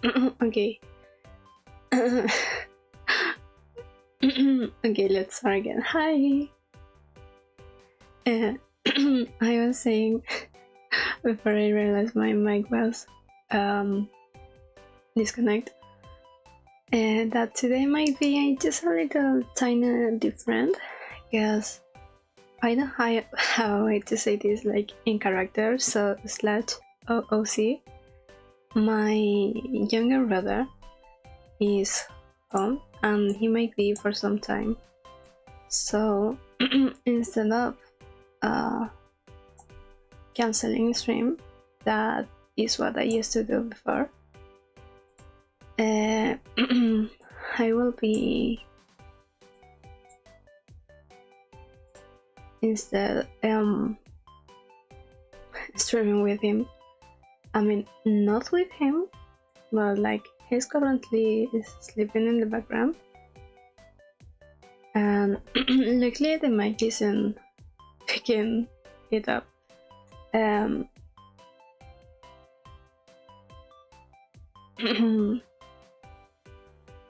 Okay. Okay, let's start again. Hi. I was saying before I realized my mic was disconnected, and that today might be just a little tiny different, because I don't know how to say this, like in character, so /OOC. My younger brother is home and he might be for some time, so instead of canceling stream, that is what I used to do before, I will be instead streaming with him. I mean, not with him, but like he's currently sleeping in the background, and luckily the mic isn't picking it up.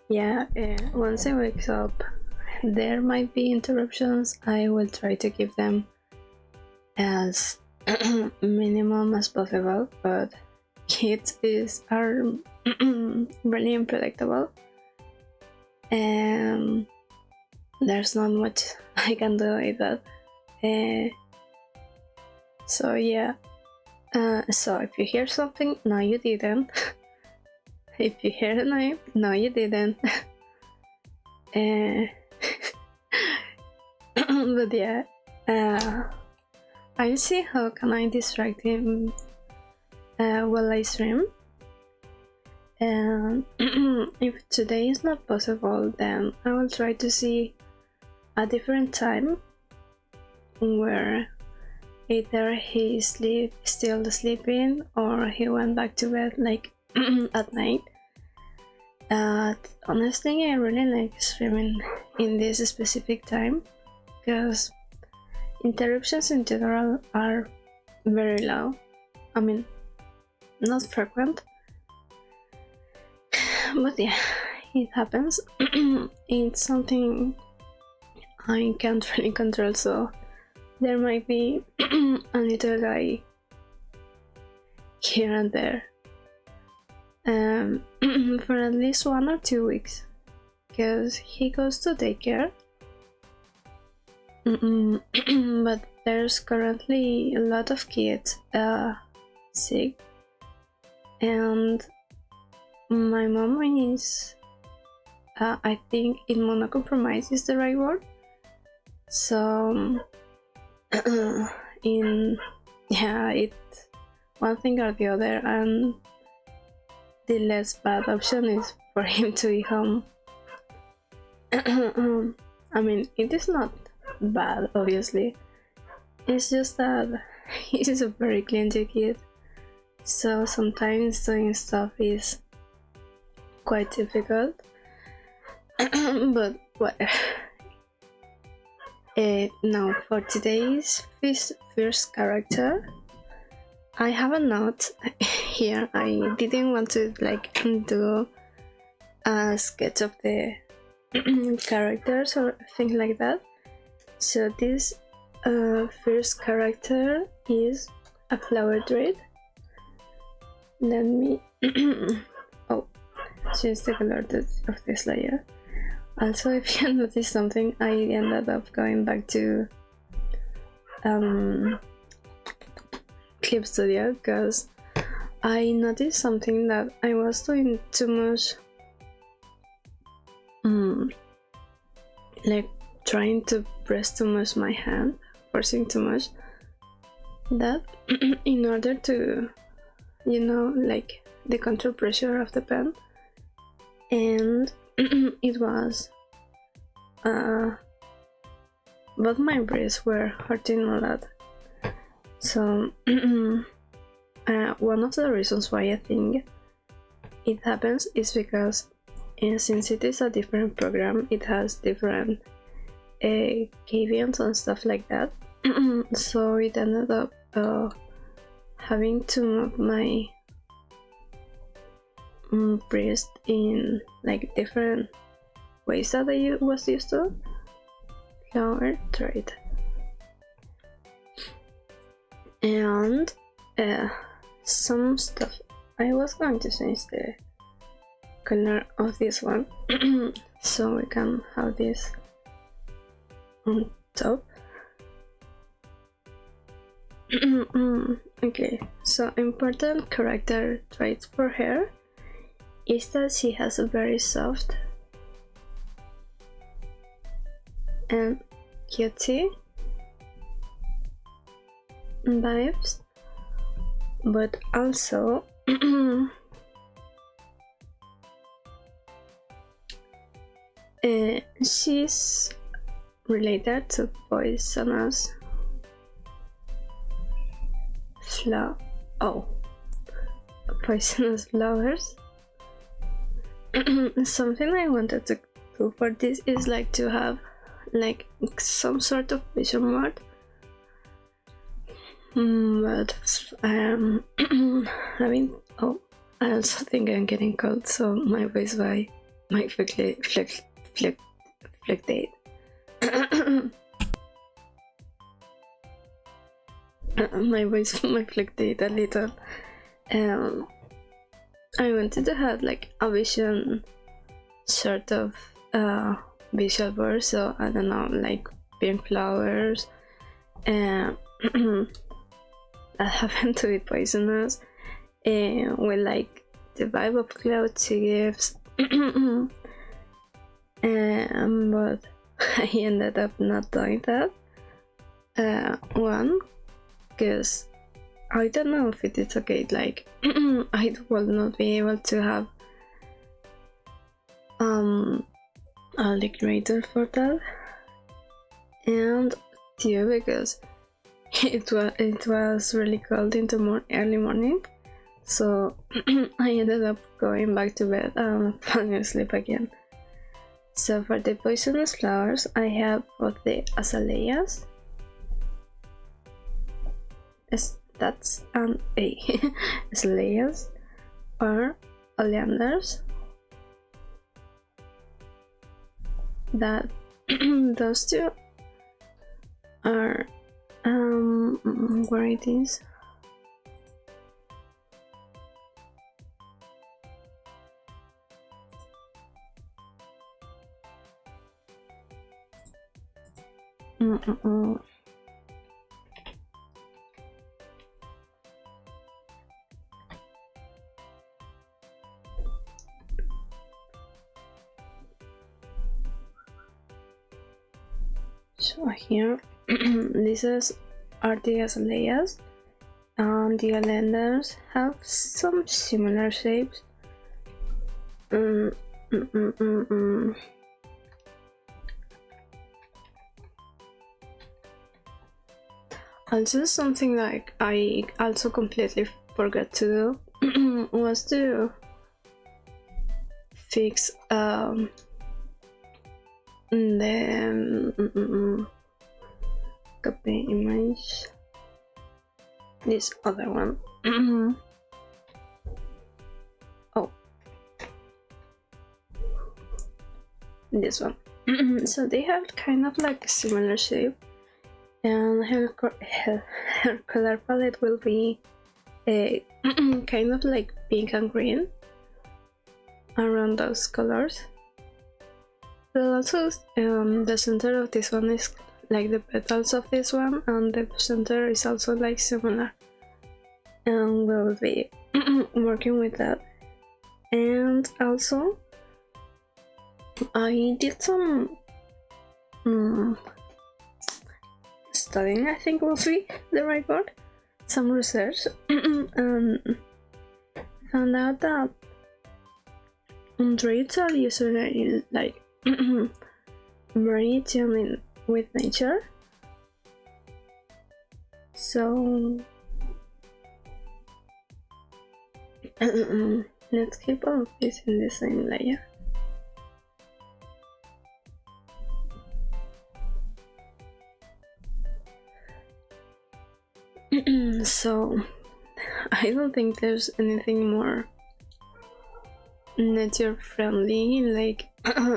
Yeah, once he wakes up, there might be interruptions. I will try to keep them as minimum as possible, but kids are really unpredictable, and there's not much I can do with that. So yeah, so if you hear something, no you didn't. If you hear a name, no you didn't. But yeah, I'll see how can I distract him while I stream. And if today is not possible, then I will try to see a different time where either he's still sleeping or he went back to bed, like at night. Honestly, I really like streaming in this specific time because interruptions in general are very low. I mean, not frequent, but yeah, it happens. It's something I can't really control, so there might be a little guy here and there for at least 1 or 2 weeks, because he goes to daycare. But there's currently a lot of kids sick, and my mom is I think immunocompromised is the right word, so it's one thing or the other, and the less bad option is for him to be home. I mean, it is not bad, obviously. It's just that he's a very clingy kid, so sometimes doing stuff is quite difficult. But whatever. Now for today's first character, I have a note here. I didn't want to like do a sketch of the characters or things like that. So this first character is a flower druid. Let me change the color of this layer. Also, if you notice something, I ended up going back to Clip Studio because I noticed something, that I was doing too much, like trying to press too much my hand, forcing too much, that in order to, like the control pressure of the pen, and it was both my wrists were hurting a lot. So one of the reasons why I think it happens is because since it is a different program, it has different caveats and stuff like that. So it ended up having to move breast in like different ways that I was used to. Flower trait. And some stuff. I was going to change the color of this one so we can have this on top. Okay, so important character traits for her is that she has a very soft and cutesy vibes, but also she's related to poisonous poisonous flowers. Something I wanted to do for this is like to have like some sort of vision board, but I also think I'm getting cold, so my voice might fluctuate. My voice might fluctuate a little. I wanted to have like a vision sort of visual board, so I don't know, like pink flowers that happen to be poisonous, with like the vibe of cloud she gives. But I ended up not doing that. One, because I don't know if it is okay, like I will not be able to have a creator for that, and two, because it was really cold in the early morning, so I ended up going back to bed and falling asleep again. So for the poisonous flowers, I have both the azaleas, that's an A, azaleas or oleanders. That those two are varieties. So here, these are the azaleas, and the oleanders have some similar shapes. Also, something like I also completely forgot to do was to fix the copy image, this other one. Oh, this one. So they have kind of like a similar shape, and her color palette will be a kind of like pink and green around those colors. But also the center of this one is like the petals of this one, and the center is also like similar, and we'll be working with that. And also I did some studying, I think will be the right word, some research, and found out that traits are usually like very tuned with nature. So let's keep all of this in the same layer. So I don't think there's anything more nature friendly, like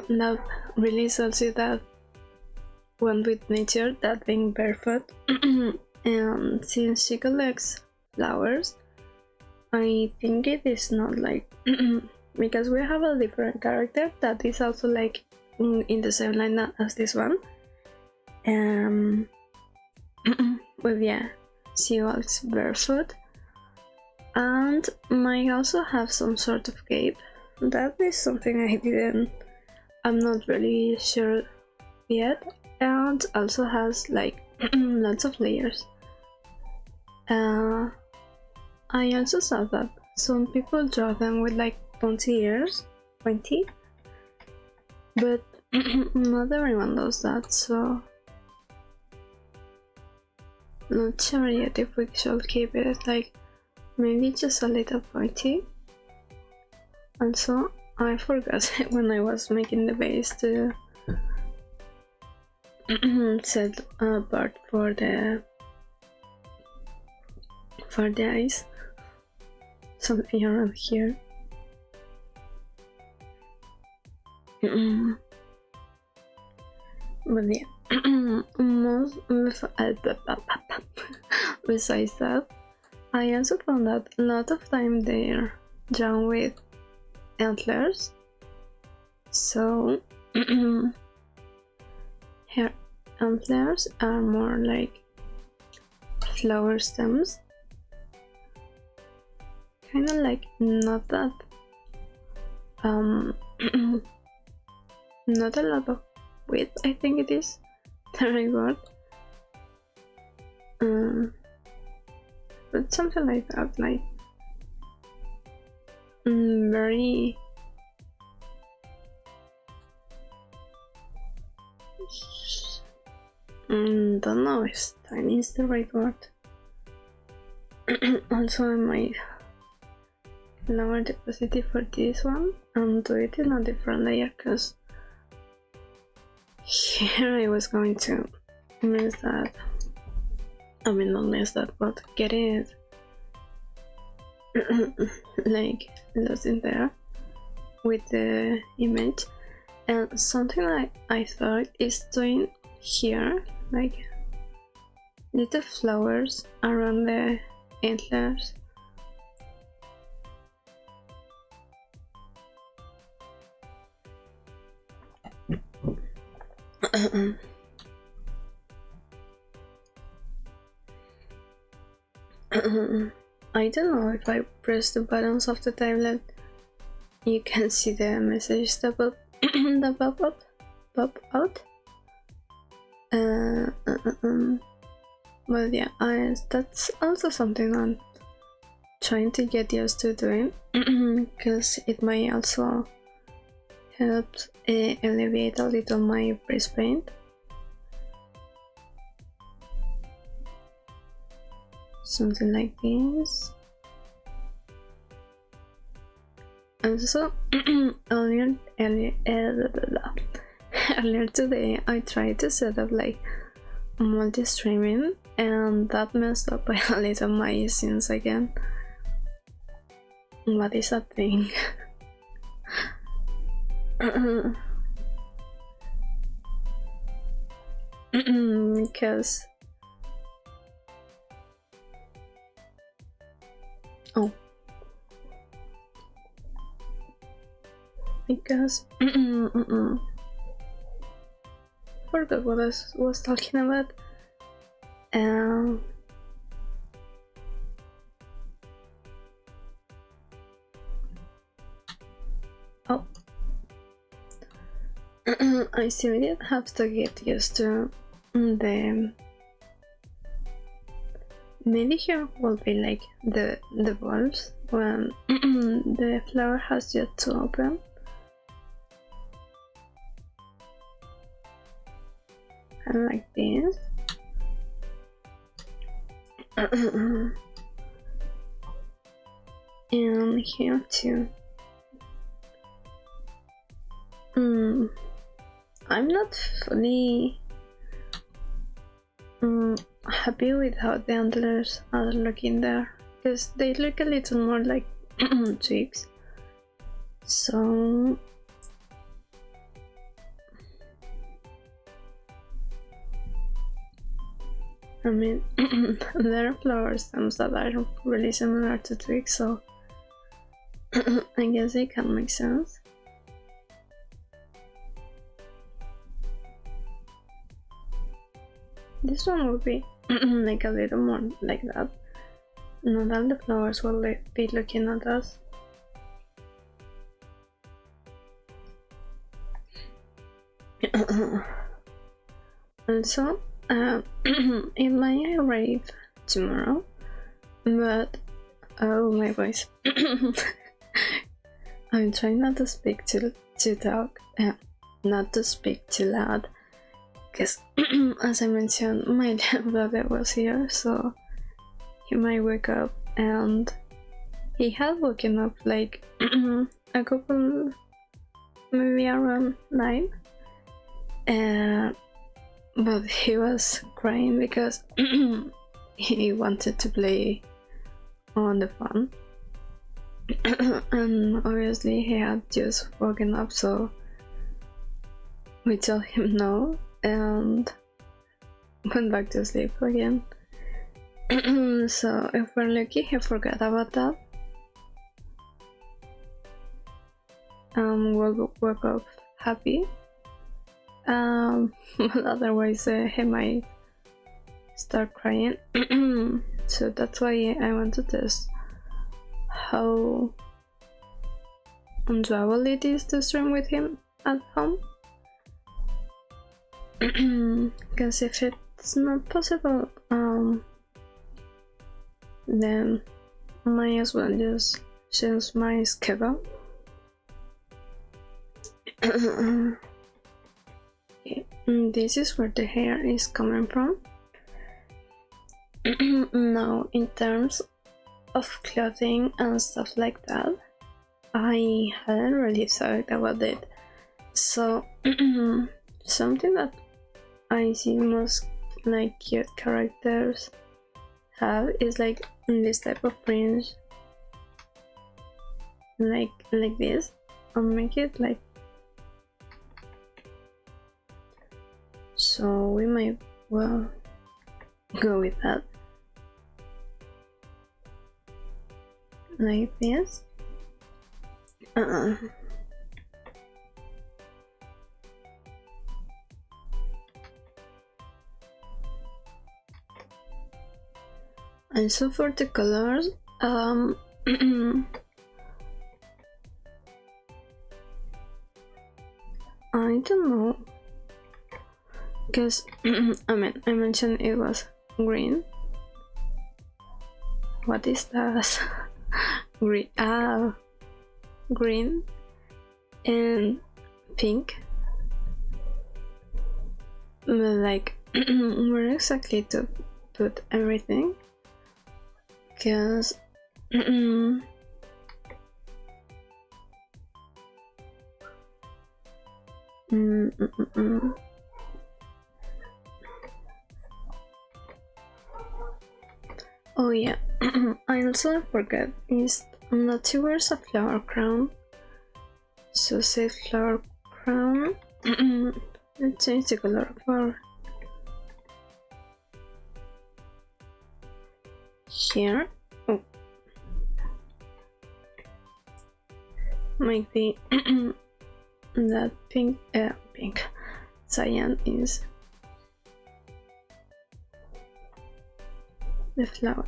not really associate that one with nature, that being barefoot. And since she collects flowers, I think it is not like because we have a different character that is also like in the same line as this one. But yeah, she walks barefoot and might also have some sort of cape. That is something I'm not really sure yet. And also has like lots of layers. I also saw that some people draw them with like pointy ears, but not everyone does that, so not sure yet if we should keep it like maybe just a little pointy. Also, I forgot when I was making the base to set a part for the eyes, something around here. But yeah, besides that, I also found that a lot of time they're drawn with antlers, so her antlers are more like flower stems, kind of like not that not a lot of width, I think it is the right word, but something like that, like very don't know if tiny is the right word. Also, I might lower the opacity for this one and do it in a different layer, because here I was going to mess that, I mean not mess that, but get it like lost in there with the image. And something like I thought is doing here, like little flowers around the antlers. I don't know if I press the buttons of the tablet you can see the message that pop out. But yeah, that's also something I'm trying to get used to doing, because it might also help elevate a little my breast paint. Something like this. And so earlier today I tried to set up like multi-streaming, and that messed up by a little my scenes again. What is that thing? Because forgot what I was talking about. I still did have to get used to the. Maybe here will be like the bulbs when the flower has yet to open. And like this. And here too. I'm not fully happy with how the antlers are looking there, because they look a little more like twigs. So I mean, there are flower stems that are really similar to twigs, so I guess it can make sense. This one will be like a little more like that. Not all the flowers will be looking at us. Also, it might arrive tomorrow, but oh my voice. I'm trying not to speak too not to speak too loud, because as I mentioned, my little brother was here, so he might wake up, and he had woken up like a couple, maybe around 9, but he was crying because he wanted to play on the phone. And obviously he had just woken up, so we told him no and went back to sleep again. So if we're lucky, he forgot about that. We'll wake up happy. But otherwise he might start crying. So that's why I want to test how enjoyable it is to stream with him at home. Because if it's not possible, then might as well just change my schedule. This is where the hair is coming from. Now, in terms of clothing and stuff like that, I hadn't really thought about it. So something that I see most like cute characters have is like this type of fringe, like this. I'll make it like so. We might well go with that, like this. And so for the colors, I don't know, because I mean, I mentioned it was green. What is that? Green. Green and pink. But like, where exactly to put everything? Because oh yeah, I also forgot is not to wear a flower crown. So say flower crown. Let's change the color of our here. Oh, might be that pink cyan is the flower.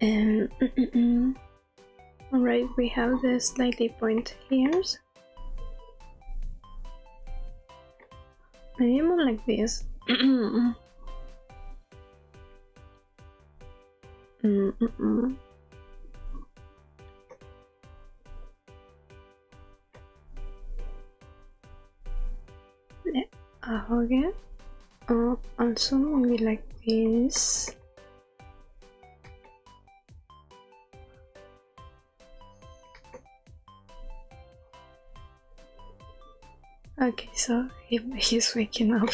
And alright, we have the slightly pointed ears. Maybe more like this. Okay. Also maybe like this. Okay, so he's waking up.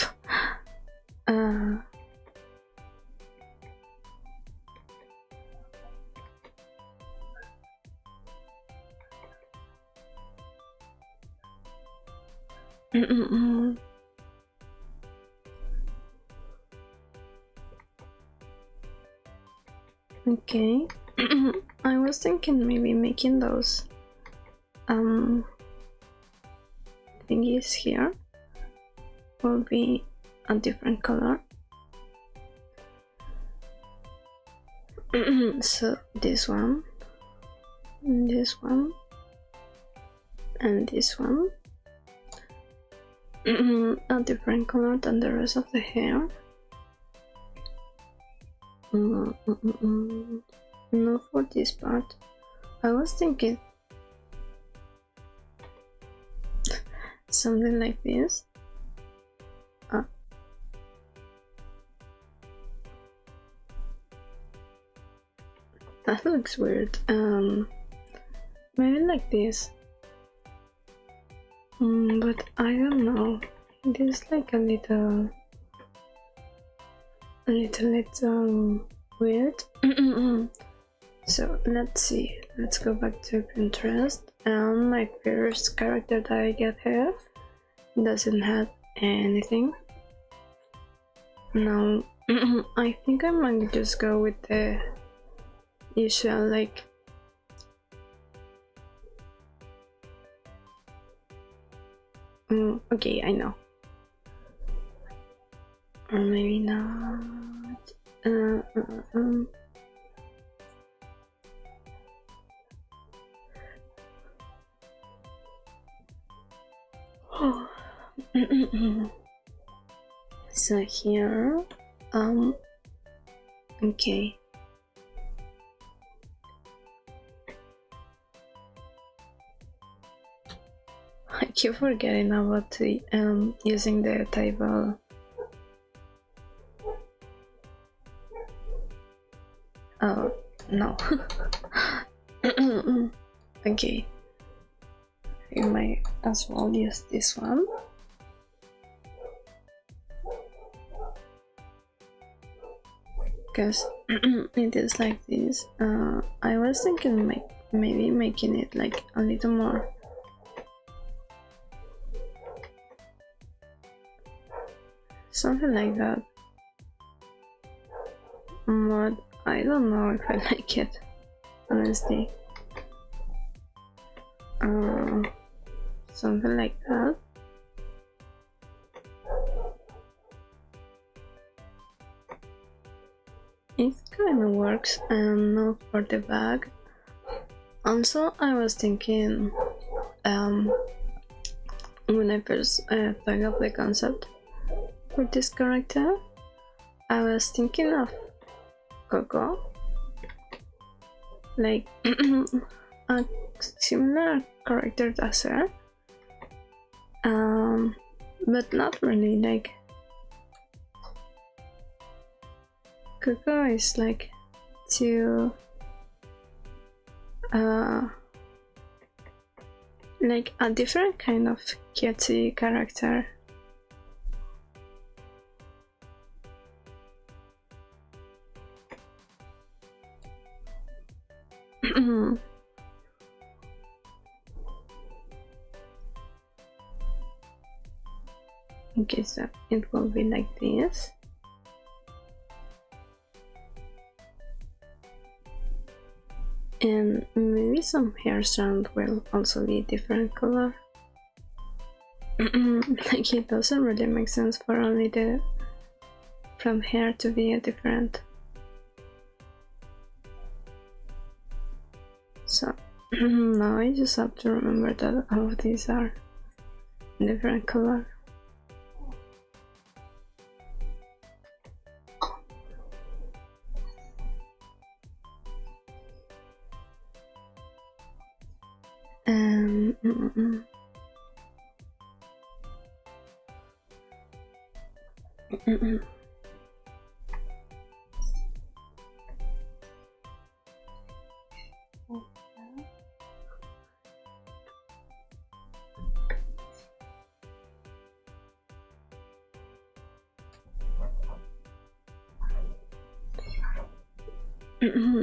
Okay. I was thinking maybe making those thingies here will be a different color. So this one, and this one, and this one, a different color than the rest of the hair. Not for this part. I was thinking something like this. That looks weird. Maybe like this. But I don't know. It is like a little weird. So let's see. Let's go back to Pinterest. And my first character that I get here doesn't have anything. No, I think I might just go with the usual like okay, I know. Or maybe not. So here, okay. I keep forgetting about the using the table. Oh no. Okay, I might as well use this one. Because it is like this. I was thinking maybe making it like a little more something like that, but I don't know if I like it, honestly. Something like that. It kind of works, and not for the bag. Also, I was thinking, when I first thought of the concept for this character, I was thinking of Coco, like a similar character as her, but not really. Like Coco is like too like a different kind of cutesy character. Okay, so it will be like this. And maybe some hair strand will also be different color. Like it doesn't really make sense for only the from hair to be a different. So now I just have to remember that all of these are different color.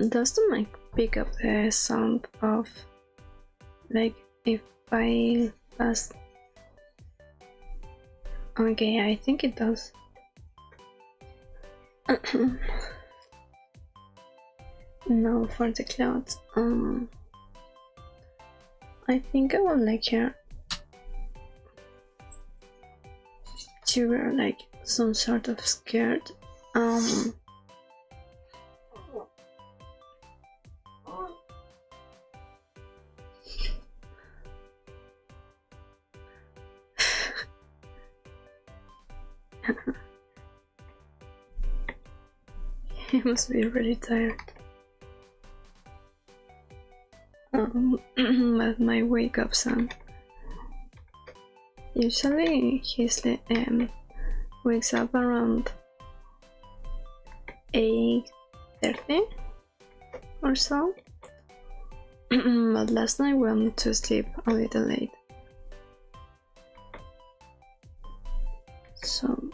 doesn't pick up the sound of like if I pass. Okay, I think it does. Now for the clouds, I think I would like her to wear like some sort of skirt. He must be really tired. But my wake up song. Usually he wakes up around 8:30 or so. But last night went to sleep a little late. So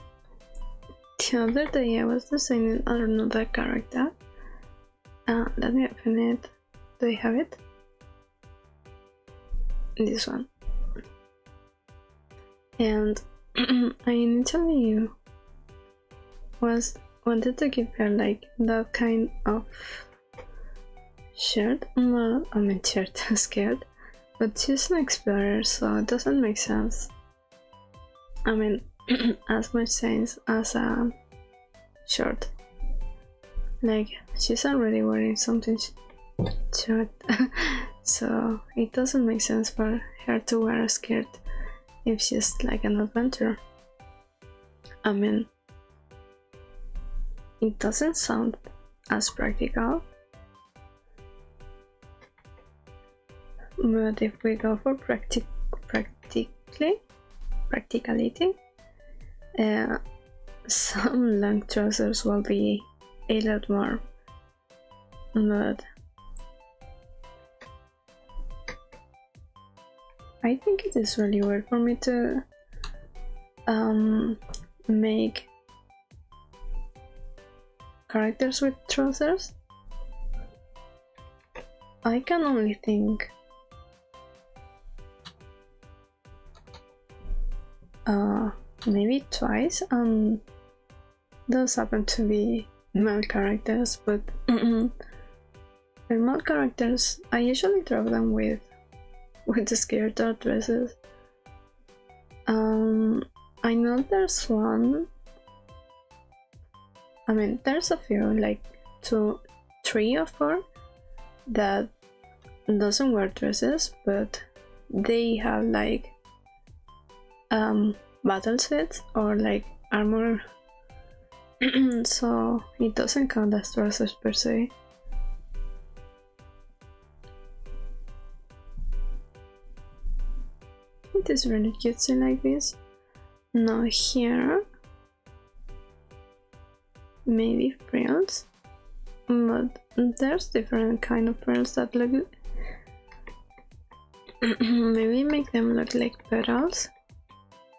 the other day I was designing another character. Let me open it. Do I have it? This one. And I initially wanted to give her like that kind of shirt, well, I mean shirt, skirt, but she's an explorer, so it doesn't make sense. I mean, as much sense as a short. Like, she's already wearing something short, so it doesn't make sense for her to wear a skirt if she's like an adventurer. I mean, it doesn't sound as practical, but if we go for practicality, some long trousers will be a lot more, but I think it is really weird for me to make characters with trousers. I can only think maybe twice, and those happen to be male characters, but female characters I usually draw them with the skirt or dresses. I know there's one, I mean there's a few, like 2, 3 or 4 that doesn't wear dresses, but they have like battle suits or like armor, so it doesn't count as trousers per se. It is really cutesy like this. Now here, maybe frills, but there's different kind of frills that look maybe make them look like petals,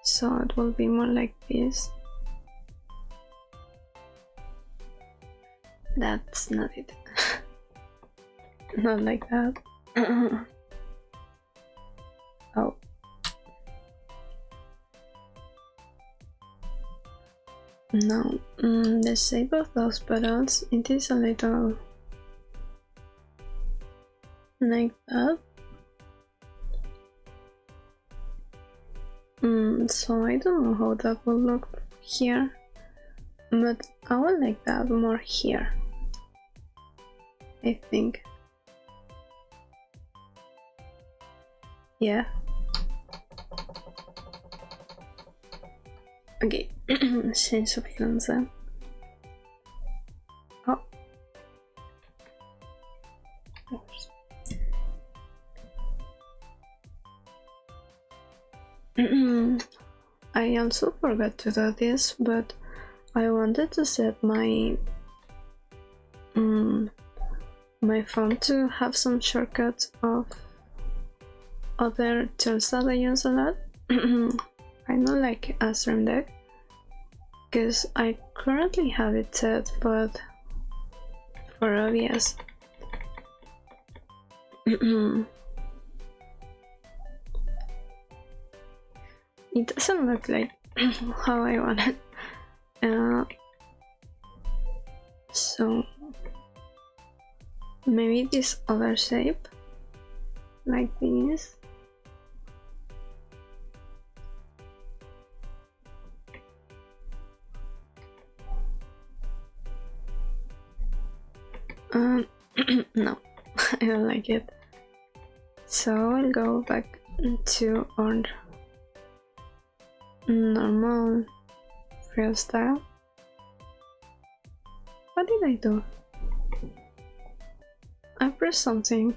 so it will be more like this. That's not it. Not like that. Oh. No, the shape of those petals, it is a little like that. So I don't know how that will look here, but I would like that more here, I think. Yeah. Okay, change of plans then. Oh. I also forgot to do this, but I wanted to set my my phone to have some shortcuts of other tools that I use a lot. I know, like a Stream Deck, because I currently have it set, but for obvious. It doesn't look like how I want it. So maybe this other shape, like this. No, I don't like it. So I'll go back to our normal freestyle. What did I do? I pressed something.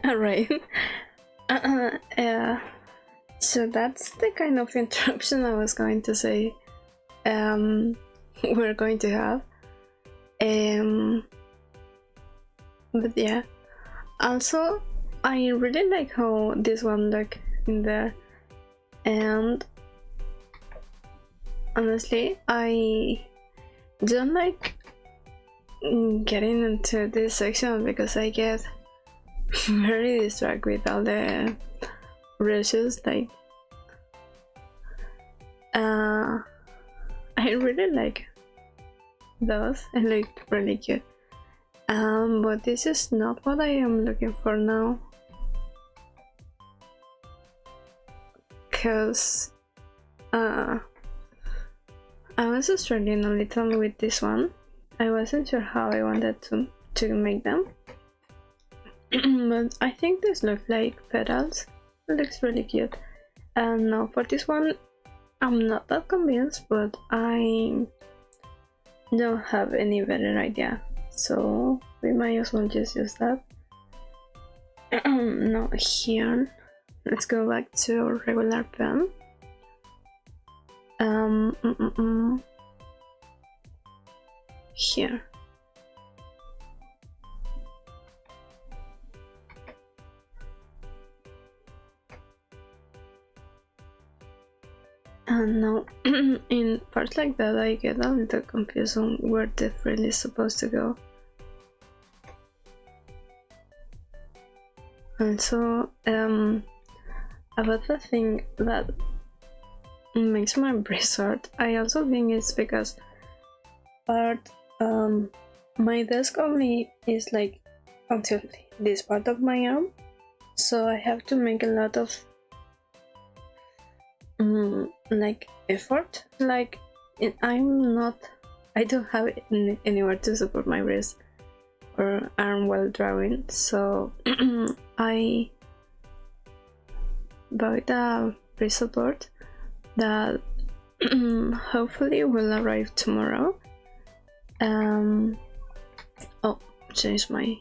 right. So that's the kind of interruption I was going to say we're going to have. But yeah, also I really like how this one look in there, and honestly I don't like getting into this section because I get very distracted with all the brushes. Like I really like those, and look really cute. But this is not what I am looking for now, because I was struggling a little with this one. I wasn't sure how I wanted to make them. But I think this looks like petals. It looks really cute. And now for this one, I'm not that convinced, but I don't have any better idea, so we might as well just use that. Now here, let's go back to regular pen. Here. And now, in parts like that, I get a little confused on where the frill is supposed to go. And so, about the thing that makes my breast hurt, I also think it's because my desk only is like until this part of my arm, so I have to make a lot of like effort. Like I don't have anywhere to support my wrist or arm while drawing, so I bought a wrist support that hopefully will arrive tomorrow. Oh, change my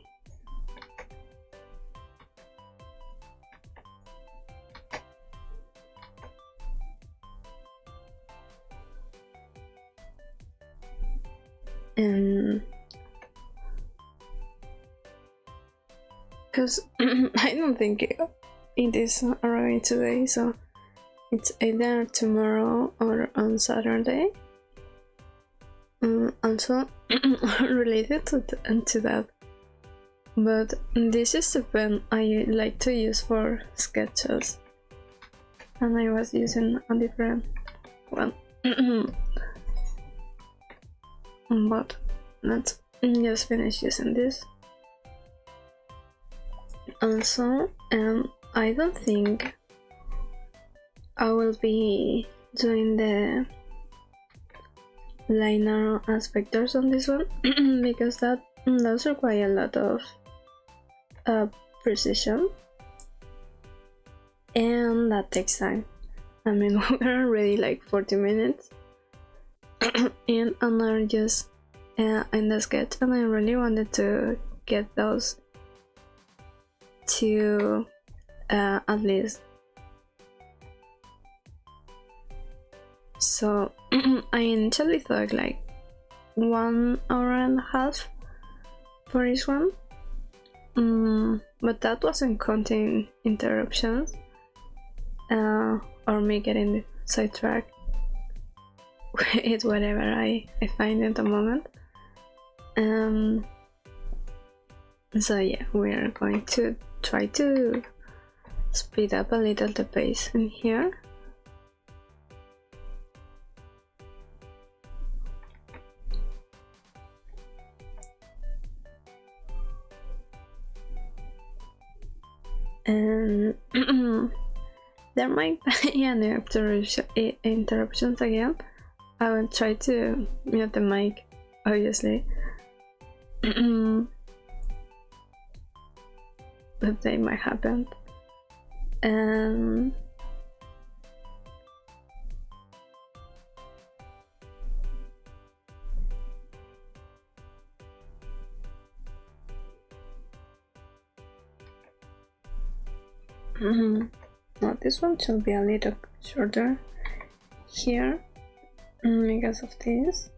because I don't think it is arriving today, so it's either tomorrow or on Saturday. Also related to that, but this is the pen I like to use for sketches, and I was using a different one. But let's just finish using this. Also, I don't think I will be doing the liner as vectors on this one because that does require a lot of precision, and that takes time. I mean, we're already like 40 minutes and I'm just in the sketch, and I really wanted to get those to at least. So I initially thought like 1 hour and a half for each one, but that wasn't counting interruptions or me getting sidetracked with whatever I find at the moment. So yeah, we're going to try to speed up a little the pace in here. And there might be any interruptions again. I will try to mute the mic, obviously. But they might happen. Now this one should be a little shorter here because of this.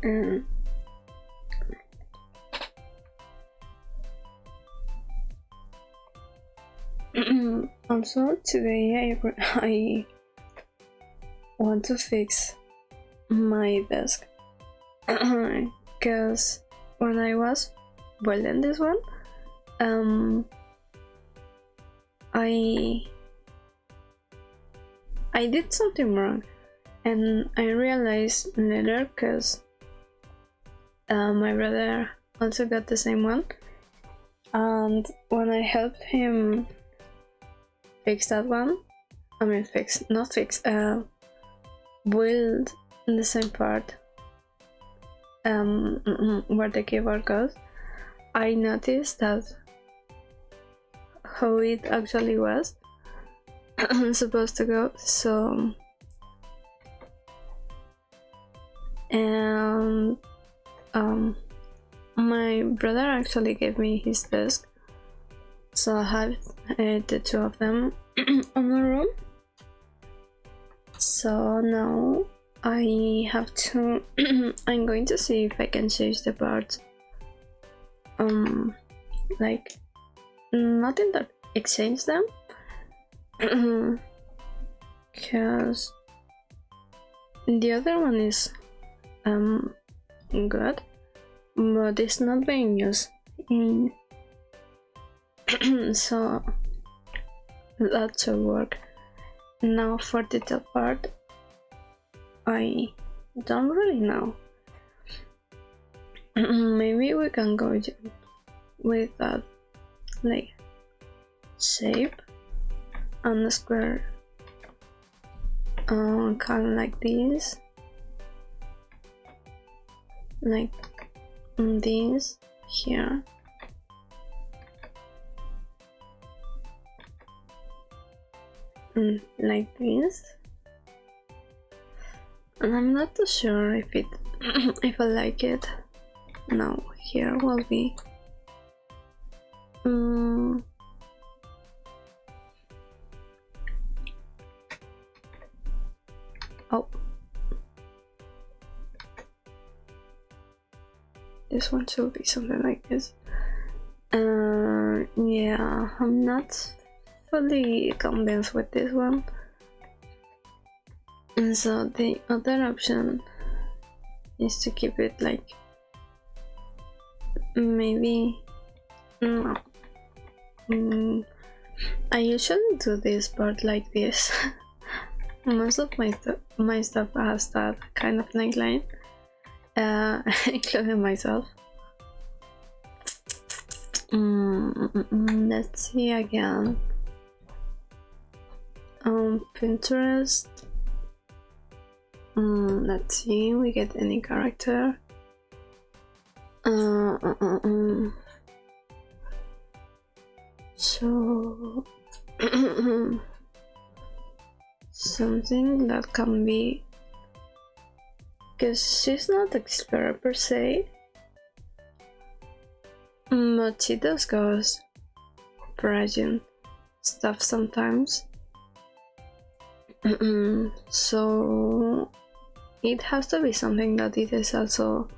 And also today I want to fix my desk because when I was building this one, I did something wrong, and I realized later because my brother also got the same one, and when I helped him fix that one, build the same part where the keyboard goes, I noticed that how it actually was supposed to go. So and my brother actually gave me his desk, so I have the two of them on the room. So now I have to I'm going to see if I can change the parts, like not in that exchange them, because the other one is good, but it's not being used in so that should work. Now for the top part, I don't really know. Maybe we can go with that like shape and a square, kind of like this, like this here. Like this, and I'm not too sure if it if I like it. No, here will be oh, this one should be something like this. Yeah, I'm not fully convinced with this one, and so the other option is to keep it like maybe no. I usually do this part like this. Most of my stuff has that kind of neckline, including myself. Let's see again. Pinterest. Let's see, we get any character. So something that can be, because she's not explorer per se, but she does goes parading stuff sometimes. So it has to be something that it is also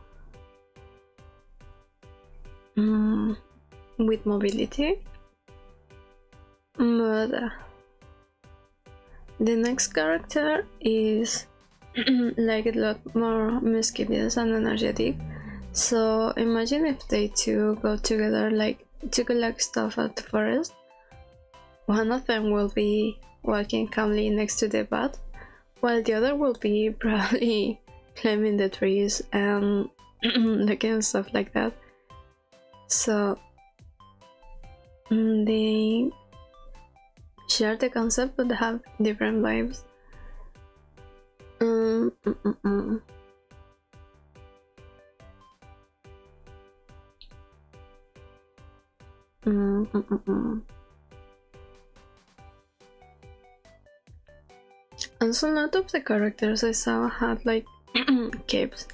with mobility. But the next character is like a lot more mischievous and energetic. So imagine if they two go together, like to collect stuff at the forest. One of them will be walking calmly next to the path, while the other will be probably climbing the trees and looking and stuff like that. So they share the concept but have different vibes. And so a lot of the characters I saw had like capes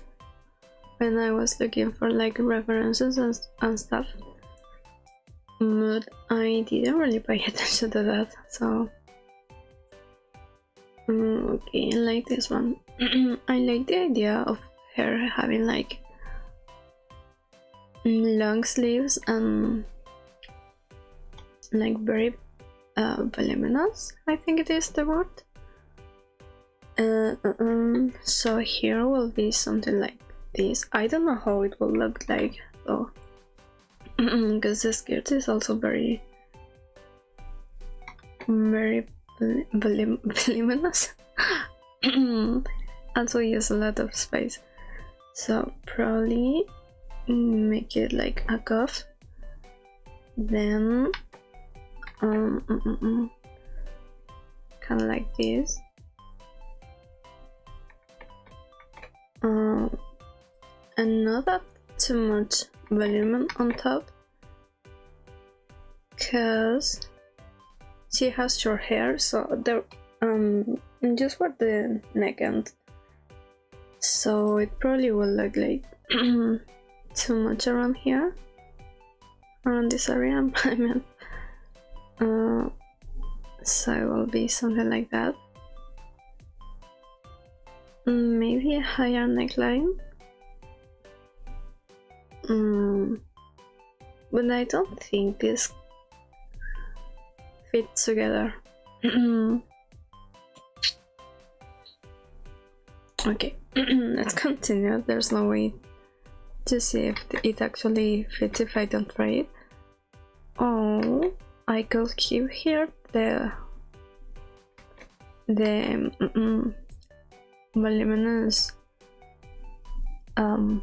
when I was looking for like references and stuff. but I didn't really pay attention to that, so okay, I like this one. I like the idea of her having like long sleeves and like very voluminous, I think it is the word. So here will be something like this. I don't know how it will look like though, because the skirt is also very voluminous. Also use a lot of space, so probably make it like a cuff, then kind of like this, and not that too much volume on top, because she has short hair, so there just for the neck end, so it probably will look like too much around here, around this area. I mean, so it will be something like that. Maybe a higher neckline, but I don't think this fits together. Okay, let's continue. There's no way to see if it actually fits if I don't try it. Oh, I could keep here the voluminous kind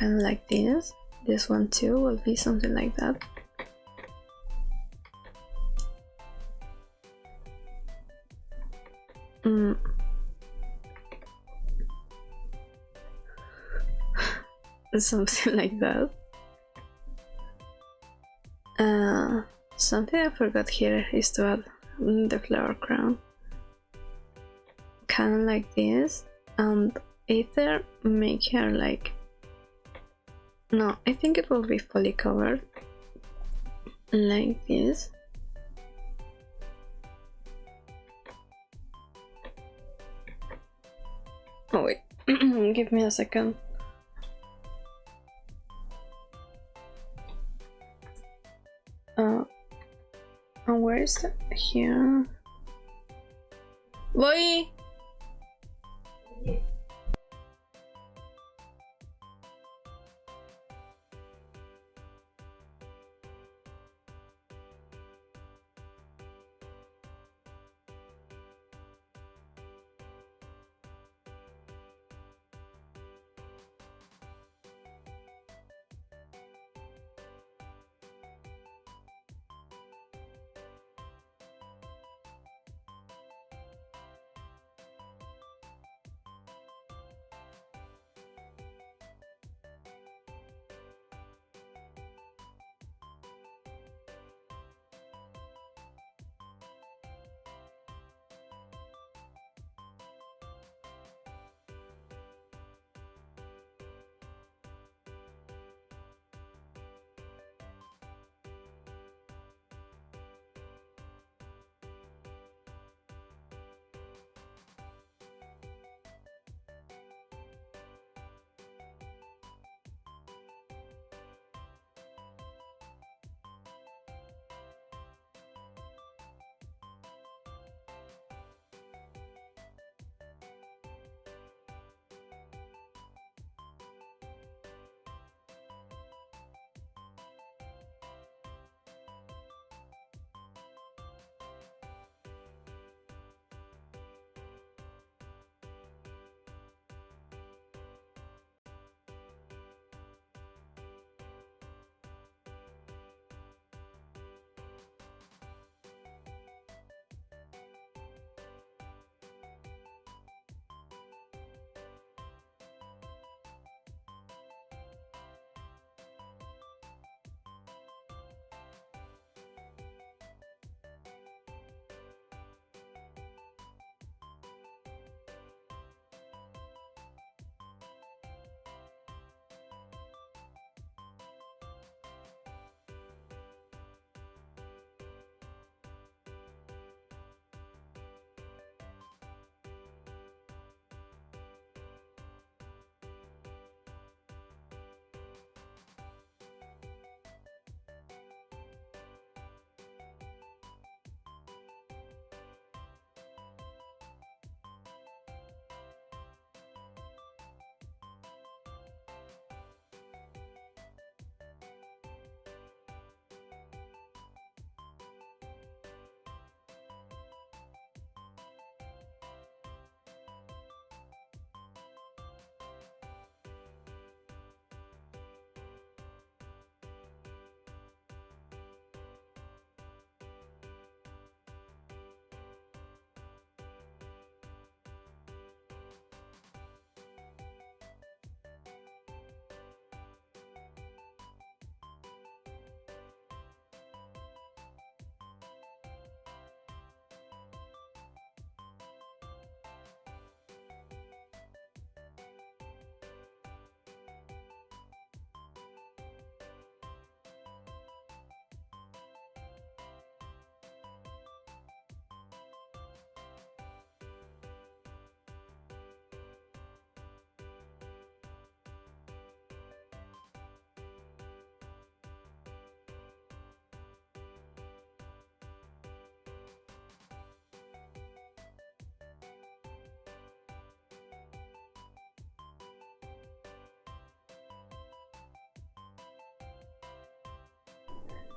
of like this. This one too will be something like that. Something like that. Something I forgot here is to add the flower crown, kind of like this, and either make her like, no, I think it will be fully covered like this. Oh wait, give me a second. And where is that? Here. Boy!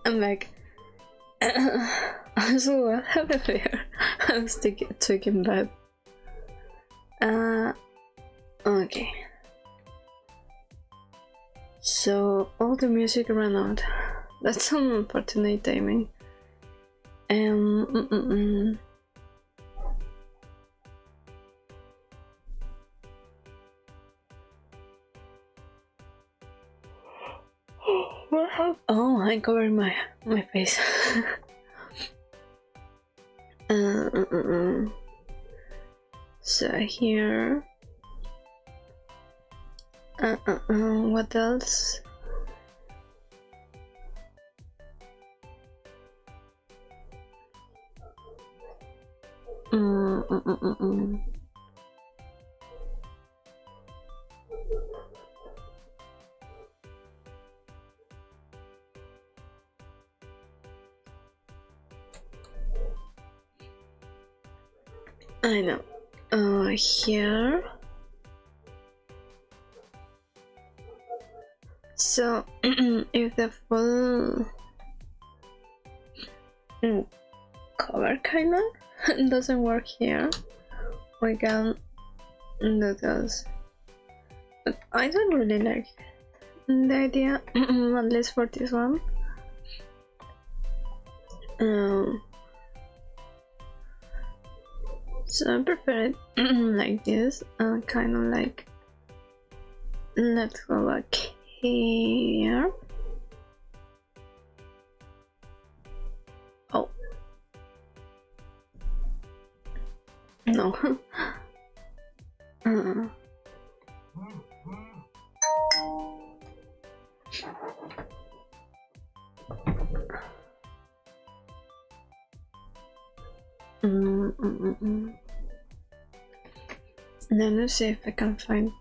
I'm like, so what happened there? I'm still taking bad. Okay. So all the music ran out. That's some unfortunate timing. What happened? Oh, I covered my face. So here. What else? I know. Here. So if the full cover kinda doesn't work here, we can do this. But I don't really like the idea, at least for this one. So I prefer it like this, kind of like, let's go back here. Oh. No. Let me see if I can find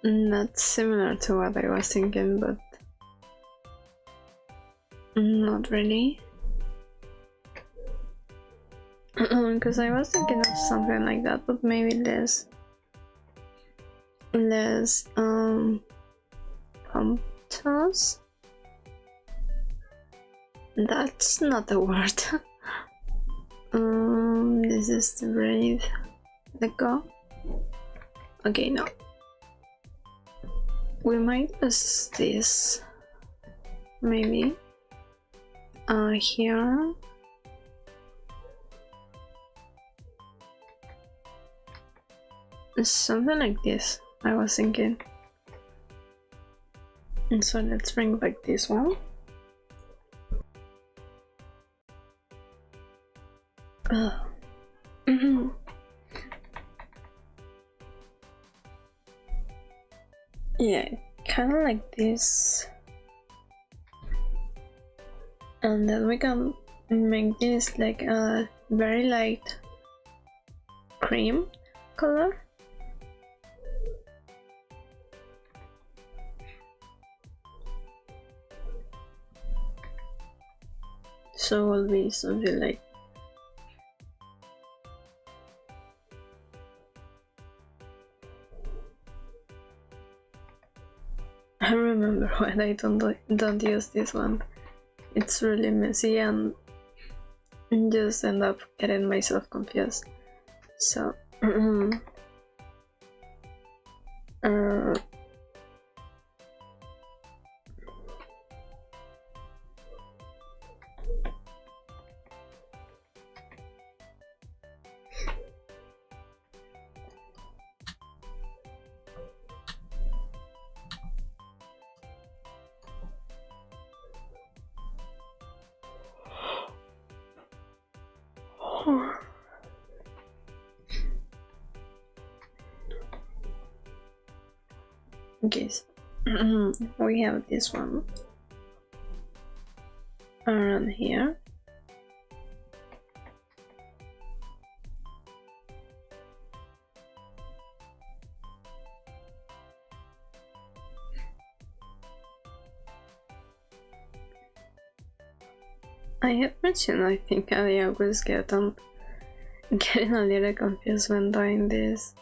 not similar to what I was thinking, but not really. Because I was thinking of something like that, but maybe less pumptos. That's not a word. This is the breathe. Let go. Okay, no. We might use this. Maybe. Here. Something like this, I was thinking. And so let's bring back this one. Yeah, kind of like this. And then we can make this like a very light cream color. So it will be something like I remember when I don't use this one. It's really messy and just end up getting myself confused. So okay, so we have this one around here. I have mentioned, I think I always getting a little confused when doing this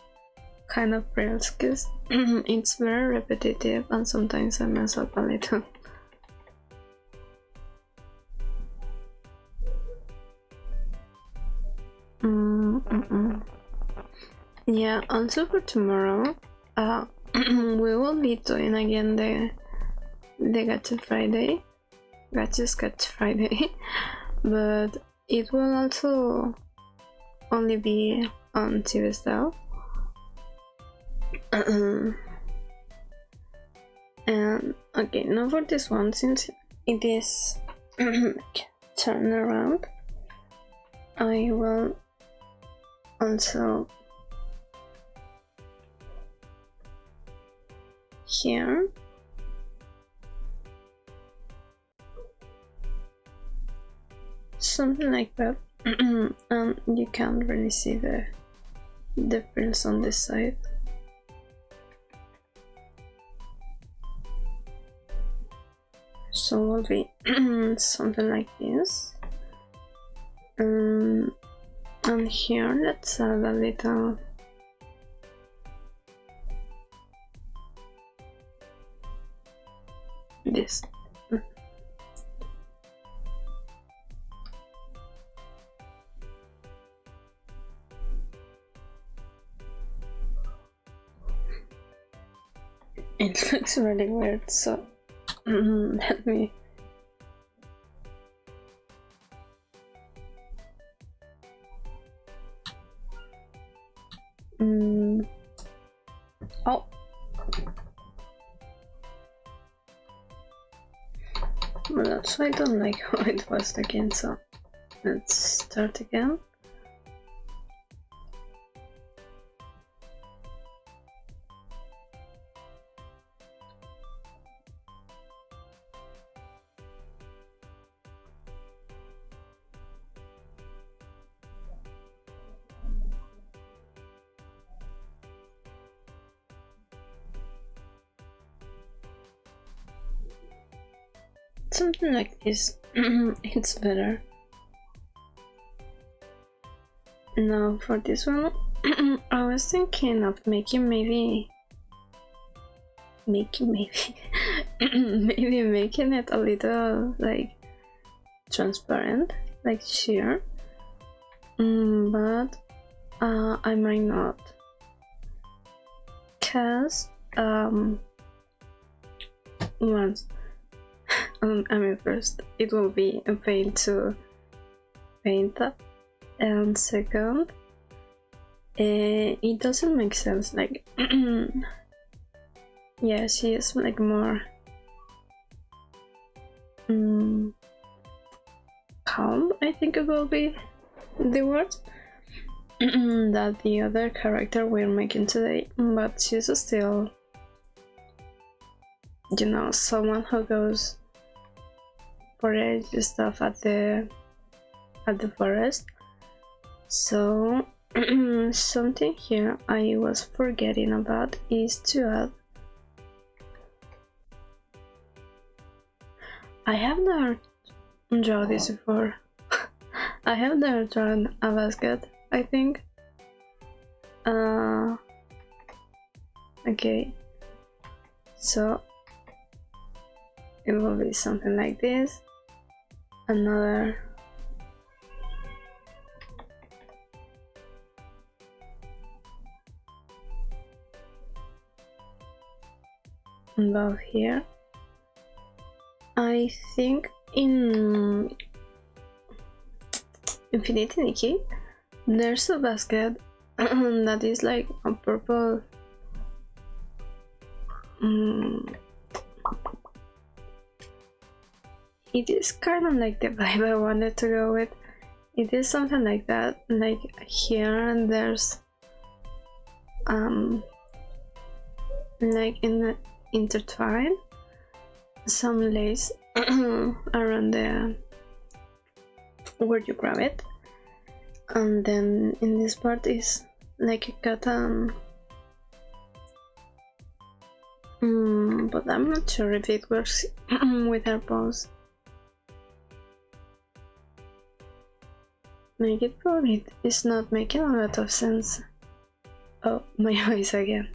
kind of frills because it's very repetitive and sometimes I mess up a little. Yeah, also for tomorrow, we will be doing again the Gadget Friday, Gadget's Gadget Friday, but it will also only be on 𝐶𝐵𝐶𝐷. And okay, now for this one, since it is turn around, I will also here something like that. And you can't really see the frills on this side. So it will be something like this. And here let's add a little this. It looks really weird, so let me. Oh. Well, that's why I don't like how it was again, so let's start again. Something like this, it's better. Now for this one, I was thinking of making maybe making it a little like transparent, like sheer, but I might not, cause once first it will be a pain to paint, and second, it doesn't make sense. Like, yeah, she is like more calm, I think it will be the word, that the other character we're making today, but she's still, you know, someone who goes forage stuff at the forest. So something here I was forgetting about is to add. I have never drawn this before. I have never drawn a basket, I think. Okay, so it will be something like this. Another above here. I think in Infinity Nikki there's a basket that is like a purple it is kind of like the vibe I wanted to go with. It is something like that, like here and there's like in the intertwine some lace around the where you grab it, and then in this part is like a cotton, but I'm not sure if it works with her pose. Make it probably is not making a lot of sense. Oh, my voice again.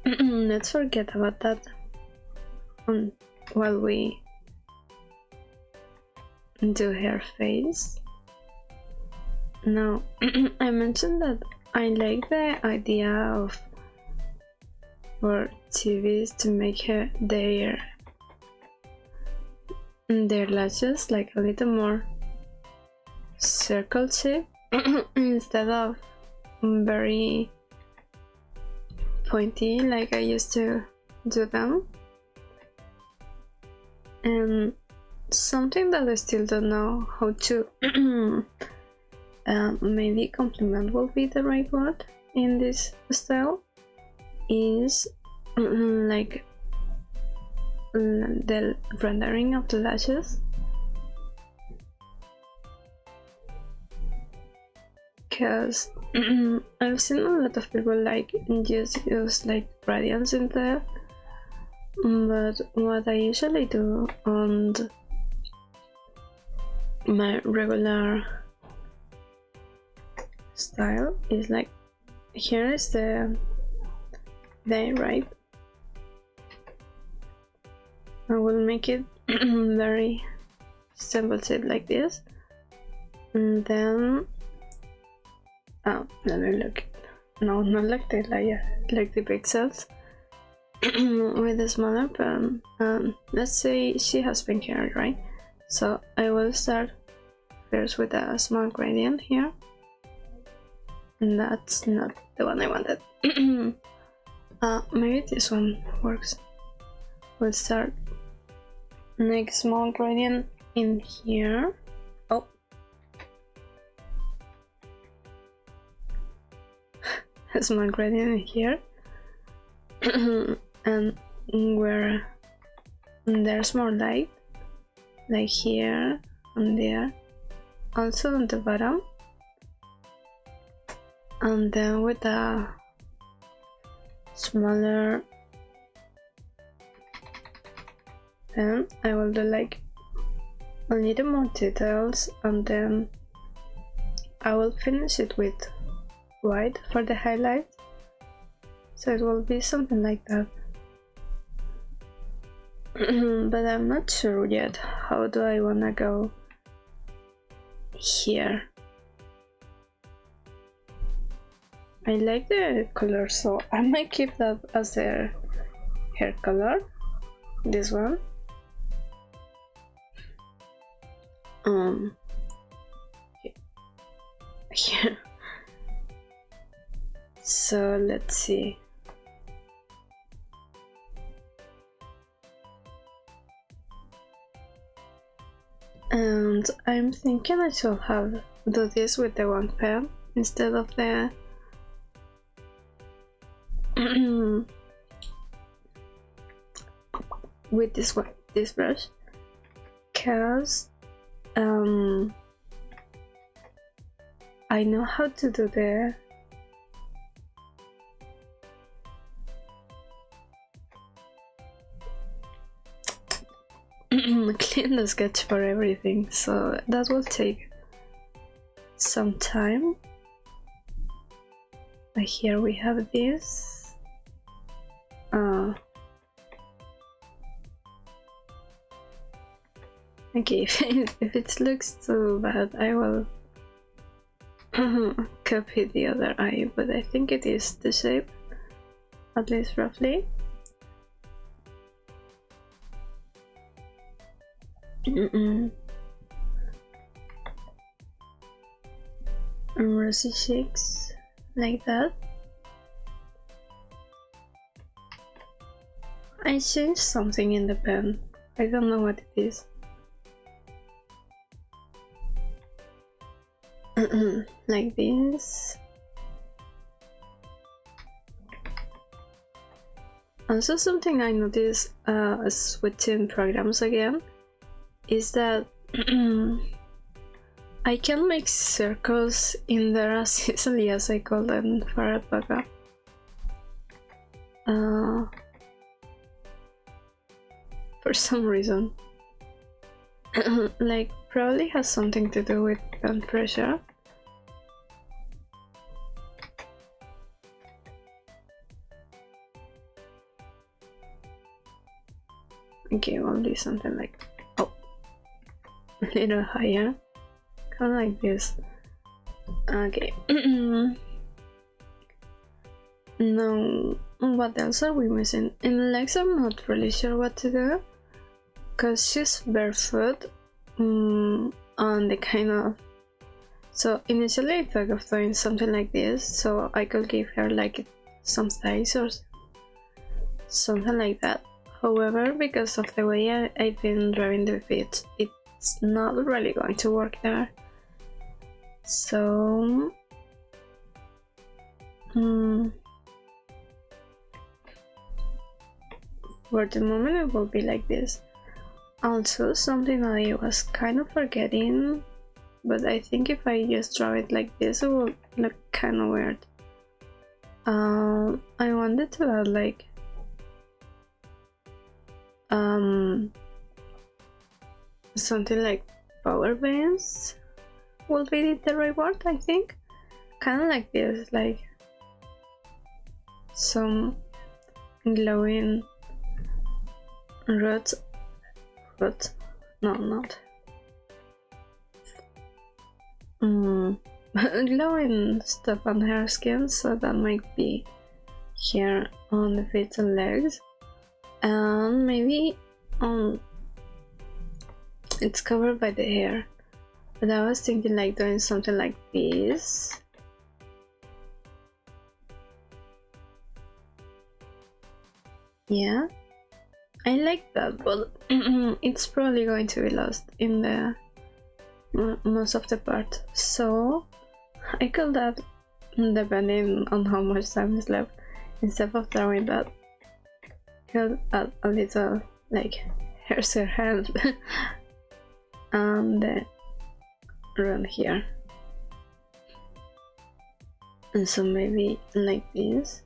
Let's forget about that while we do her face. Now, I mentioned that I like the idea of for Chibis to make their lashes like a little more circle shape instead of very pointy like I used to do them. And something that I still don't know how to maybe compliment will be the right word in this style is like the rendering of the lashes, because I've seen a lot of people like use like gradients in there, but what I usually do on my regular style is like, here is the day, right? I will make it very simple shape like this, and then let me look. No, not like the layer, like the pixels with a smaller pen. Let's say she has pink hair, right? So I will start first with a small gradient here, and that's not the one I wanted. Maybe this one works. We'll start make small gradient in here. Oh, a small gradient in here, and where there's more light, like here and there, also on the bottom, and then with a smaller pen I will do like a little more details, and then I will finish it with white for the highlight, so it will be something like that. But I'm not sure yet how do I wanna go here. I like the color, so I might keep that as their hair color, this one. Here. So let's see. And I'm thinking I should do this with the one pen instead of the with this brush, because I know how to do the clean the sketch for everything, so that will take some time. But here we have this. Okay, if it looks too bad, I will copy the other eye, but I think it is the shape, at least roughly. Rosy cheeks, like that. I changed something in the pen, I don't know what it is. Like this. Also, something I noticed switching programs again is that I can make circles in there as easily as I call them for alpaca. For some reason. Like, probably has something to do with pen pressure. Okay, we'll do something like, oh, a little higher, kind of like this. Okay. Now, what else are we missing? In legs, I'm not really sure what to do, because she's barefoot, and the kind of... So initially I thought of doing something like this, so I could give her like some size or something like that. However, because of the way I've been drawing the feet, it's not really going to work there. So... for the moment it will be like this. Also, something that I was kind of forgetting, but I think if I just draw it like this it will look kind of weird. I wanted to add like something like power bands will be the right word, I think. Kind of like this, like some glowing roots, no, not glowing stuff on her skin, so that might be here on the feet and legs, and maybe it's covered by the hair. But I was thinking like doing something like this. Yeah, I like that, but it's probably going to be lost in the most of the part, so I could add, depending on how much time is left, instead of drawing that, could add a little like here's her hand and around here, and so maybe like this.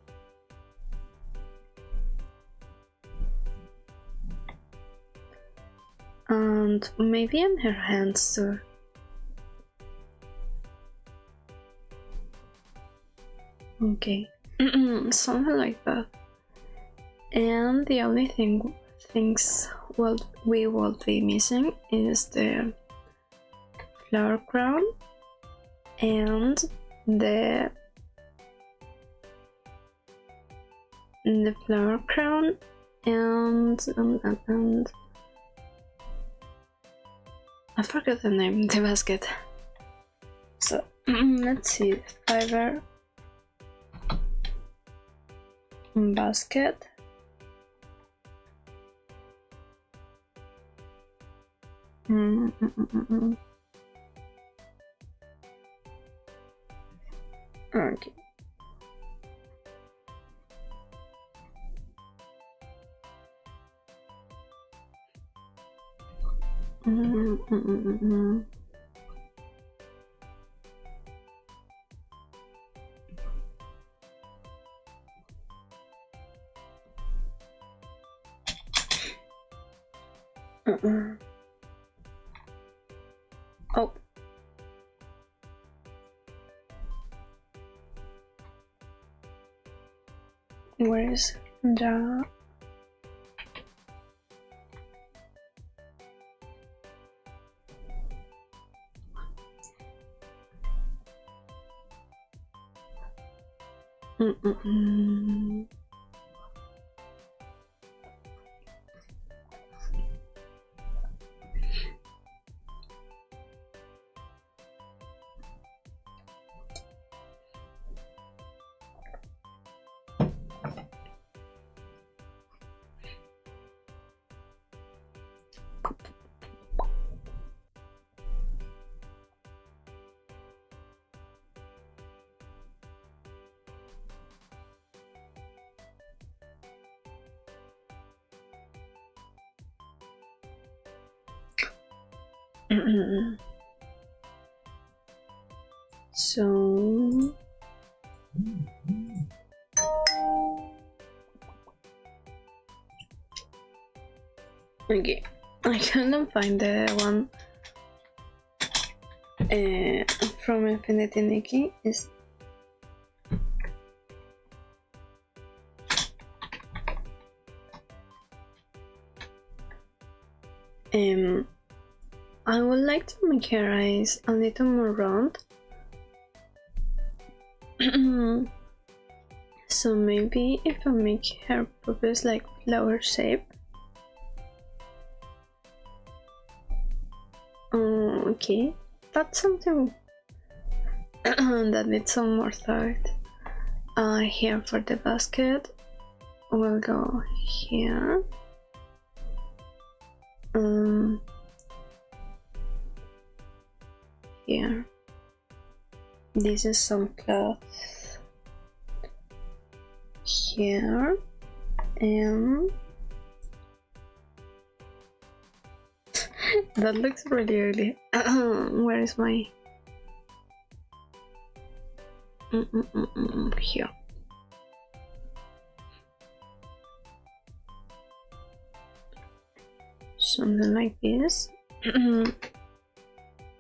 And maybe on her hands too. Okay, something like that. And the only things we will be missing is the flower crown and the flower crown and I forgot the name, the basket. So let's see, fiber, basket, okay. Oh. Where is the... So okay, I couldn't find the one from Infinity Nikki. Is I would like to make her eyes a little more round. So maybe if I make her pupils like flower shape. Okay, that's something that needs some more thought. Here for the basket, we'll go here. Here. This is some cloth here, and that looks really ugly. Where is my here? Something like this.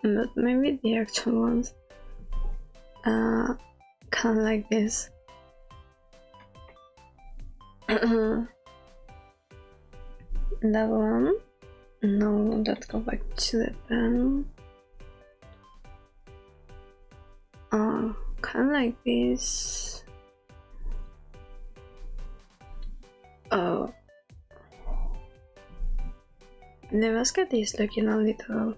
But maybe the actual ones kind of like this. That one. No, let's go back to the pen. Kind of like this. Oh, the basket is looking a little,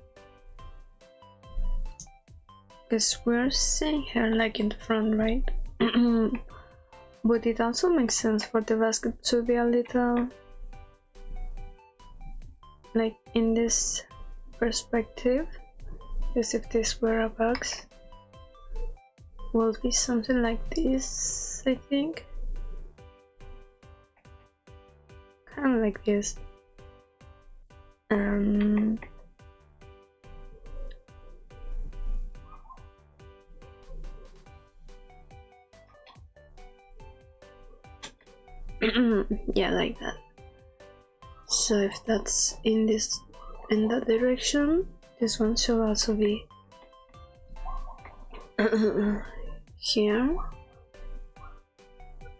because we're seeing her like in the front, right? But it also makes sense for the basket to be a little like in this perspective, because if this were a box, will be something like this, I think. Kind of like this. Yeah, like that. So if that's in that direction, this one should also be here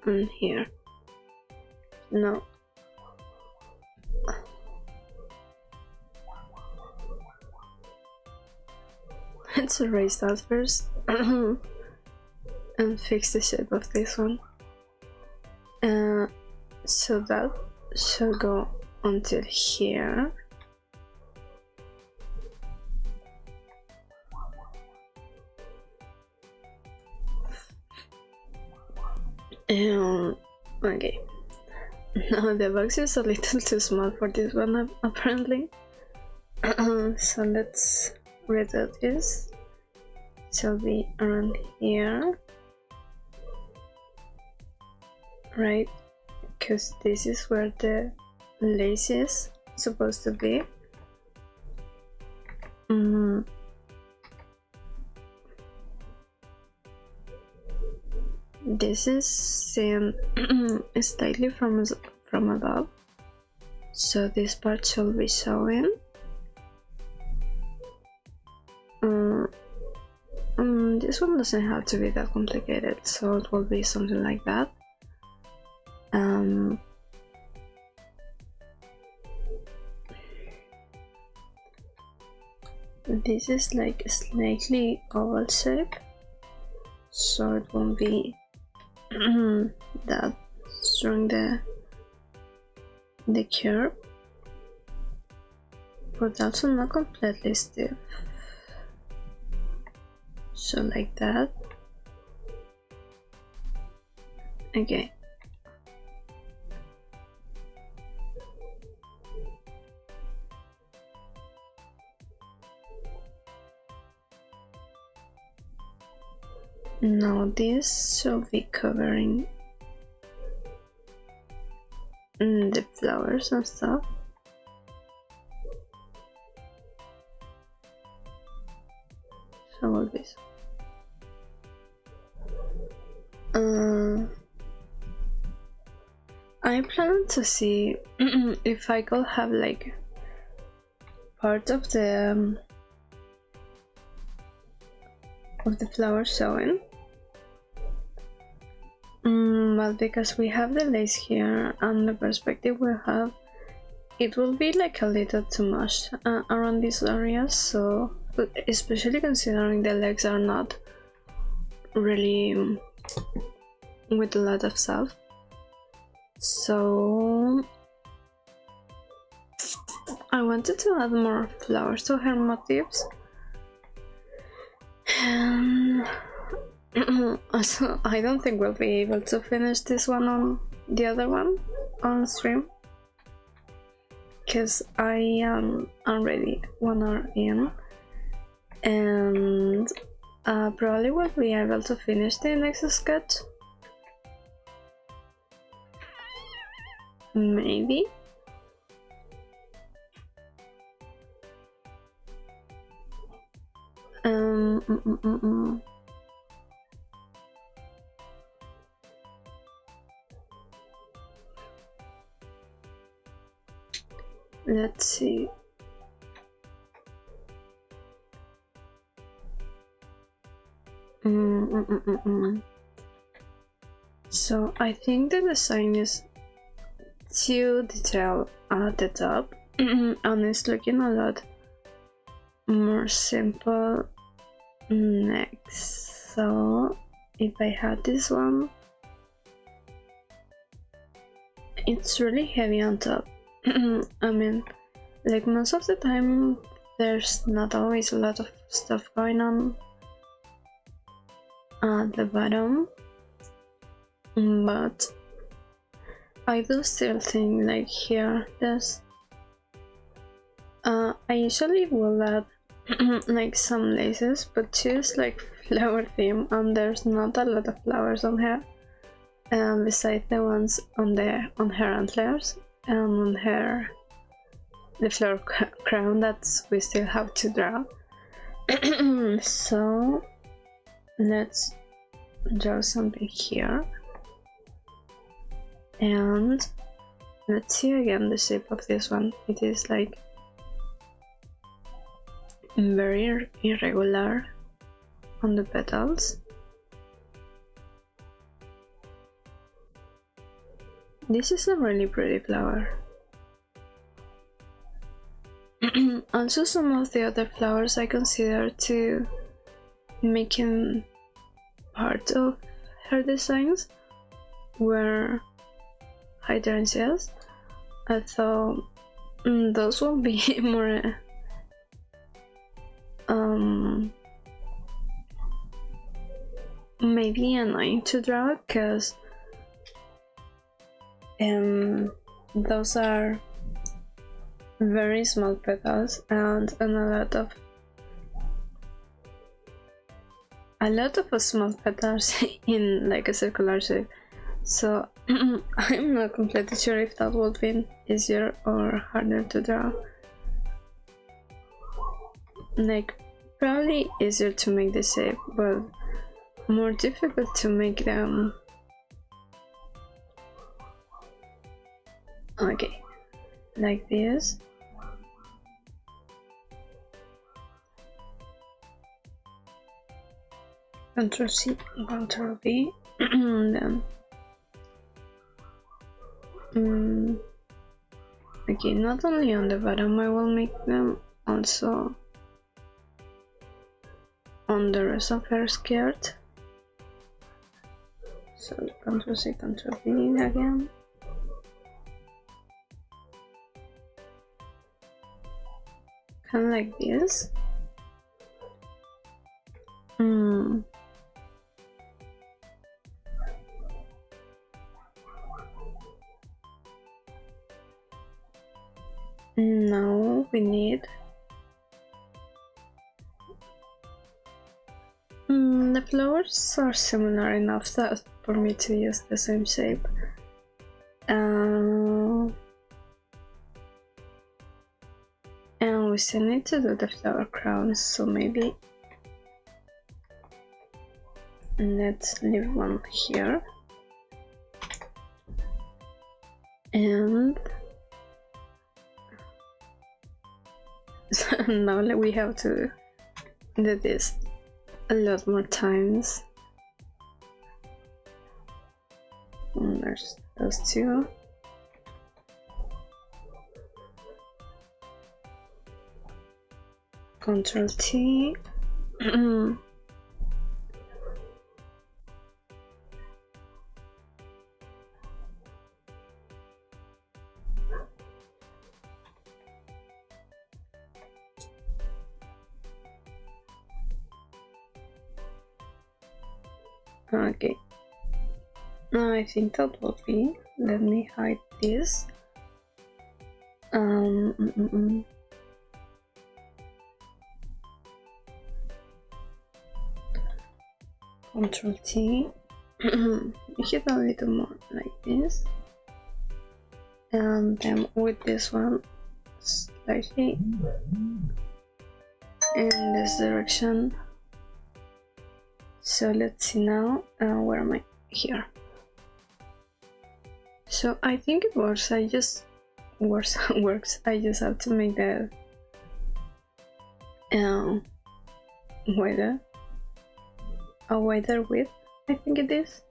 and here. No. Let's erase that first and fix the shape of this one. So that should go until here. Okay. Now the box is a little too small for this one, apparently. So let's redo this. It shall be around here, right? Because this is where the lace is supposed to be. This is seen slightly from above, so this part shall be showing. This one doesn't have to be that complicated, so it will be something like that. This is like a slightly oval shape, so it won't be that strong the curve, but also not completely stiff. So like that. Okay. Now this should be covering the flowers and stuff. So all this. I plan to see if I could have like part of the flower showing. But because we have the lace here and the perspective we have it will be like a little too much around these areas, so especially considering the legs are not really with a lot of stuff. So I wanted to add more flowers to her motifs, and also I don't think we'll be able to finish this one on the other one on stream, because I am already 1 hour in, and probably will be able to finish the next sketch. Maybe. Let's see. So I think the design is too detailed at the top and it's looking a lot more simple next. So if I had this one, it's really heavy on top. I mean, like most of the time there's not always a lot of stuff going on at the bottom, but I do still think like here this I usually will add like some laces, but she's like flower theme and there's not a lot of flowers on her, besides the ones on her antlers and on the flower crown that we still have to draw. So let's draw something here, and let's see again the shape of this one. It is like very irregular on the petals. This is a really pretty flower. Also, some of the other flowers I consider to making part of her designs were hydrangeas. I thought those will be more maybe annoying to draw, because those are very small petals and a lot of small petals in like a circular shape. So I'm not completely sure if that would be easier or harder to draw. Like probably easier to make the shape, but more difficult to make them. Okay, like this. Ctrl+C, Ctrl+V, then okay, not only on the bottom I will make them, also on the rest of her skirt. So Ctrl+C, Ctrl+V again. Kind of like this. Now we need the flowers are similar enough that for me to use the same shape. And we still need to do the flower crowns, so maybe let's leave one here. And now we have to do this a lot more times. And there's those two. Control T. Okay, I think that will be. Let me hide this. Control T. Make it a little more like this, and then with this one slightly in this direction. So let's see now. Where am I? Here. So I think it works. I just works. I just have to make the wider, a wider width. I think it is.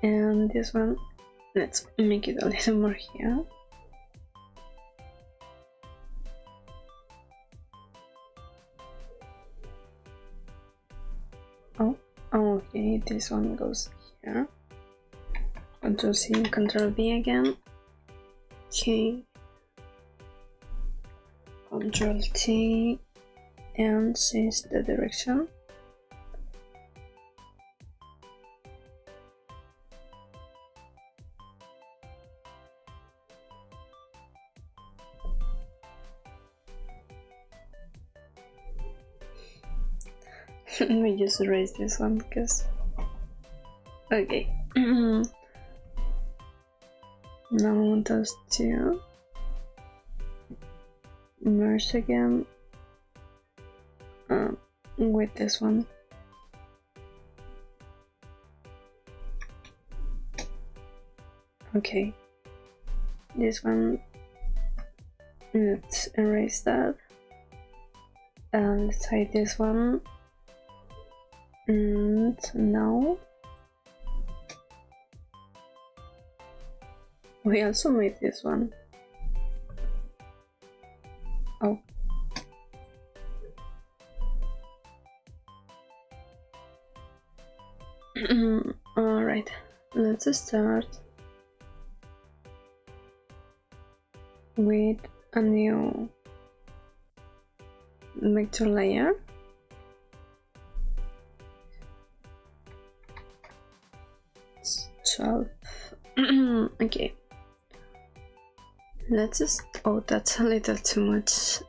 And this one, let's make it a little more here. Oh, okay, this one goes here. Control C, Control V again. Okay. Control T and change the direction. Let me just erase this one because okay. Now those two merge again with this one. Okay, this one, let's erase that, and let's hide this one. And now we also made this one. Oh. Alright, let's start with a new vector layer. Okay, let's just, oh, that's a little too much.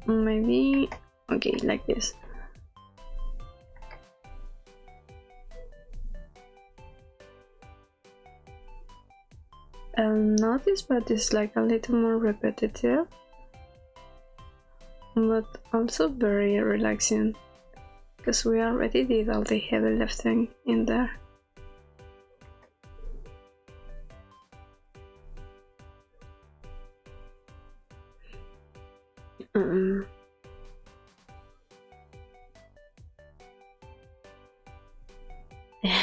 Maybe, okay, like this. Notice, but it's like a little more repetitive, but also very relaxing because we already did all the heavy lifting in there.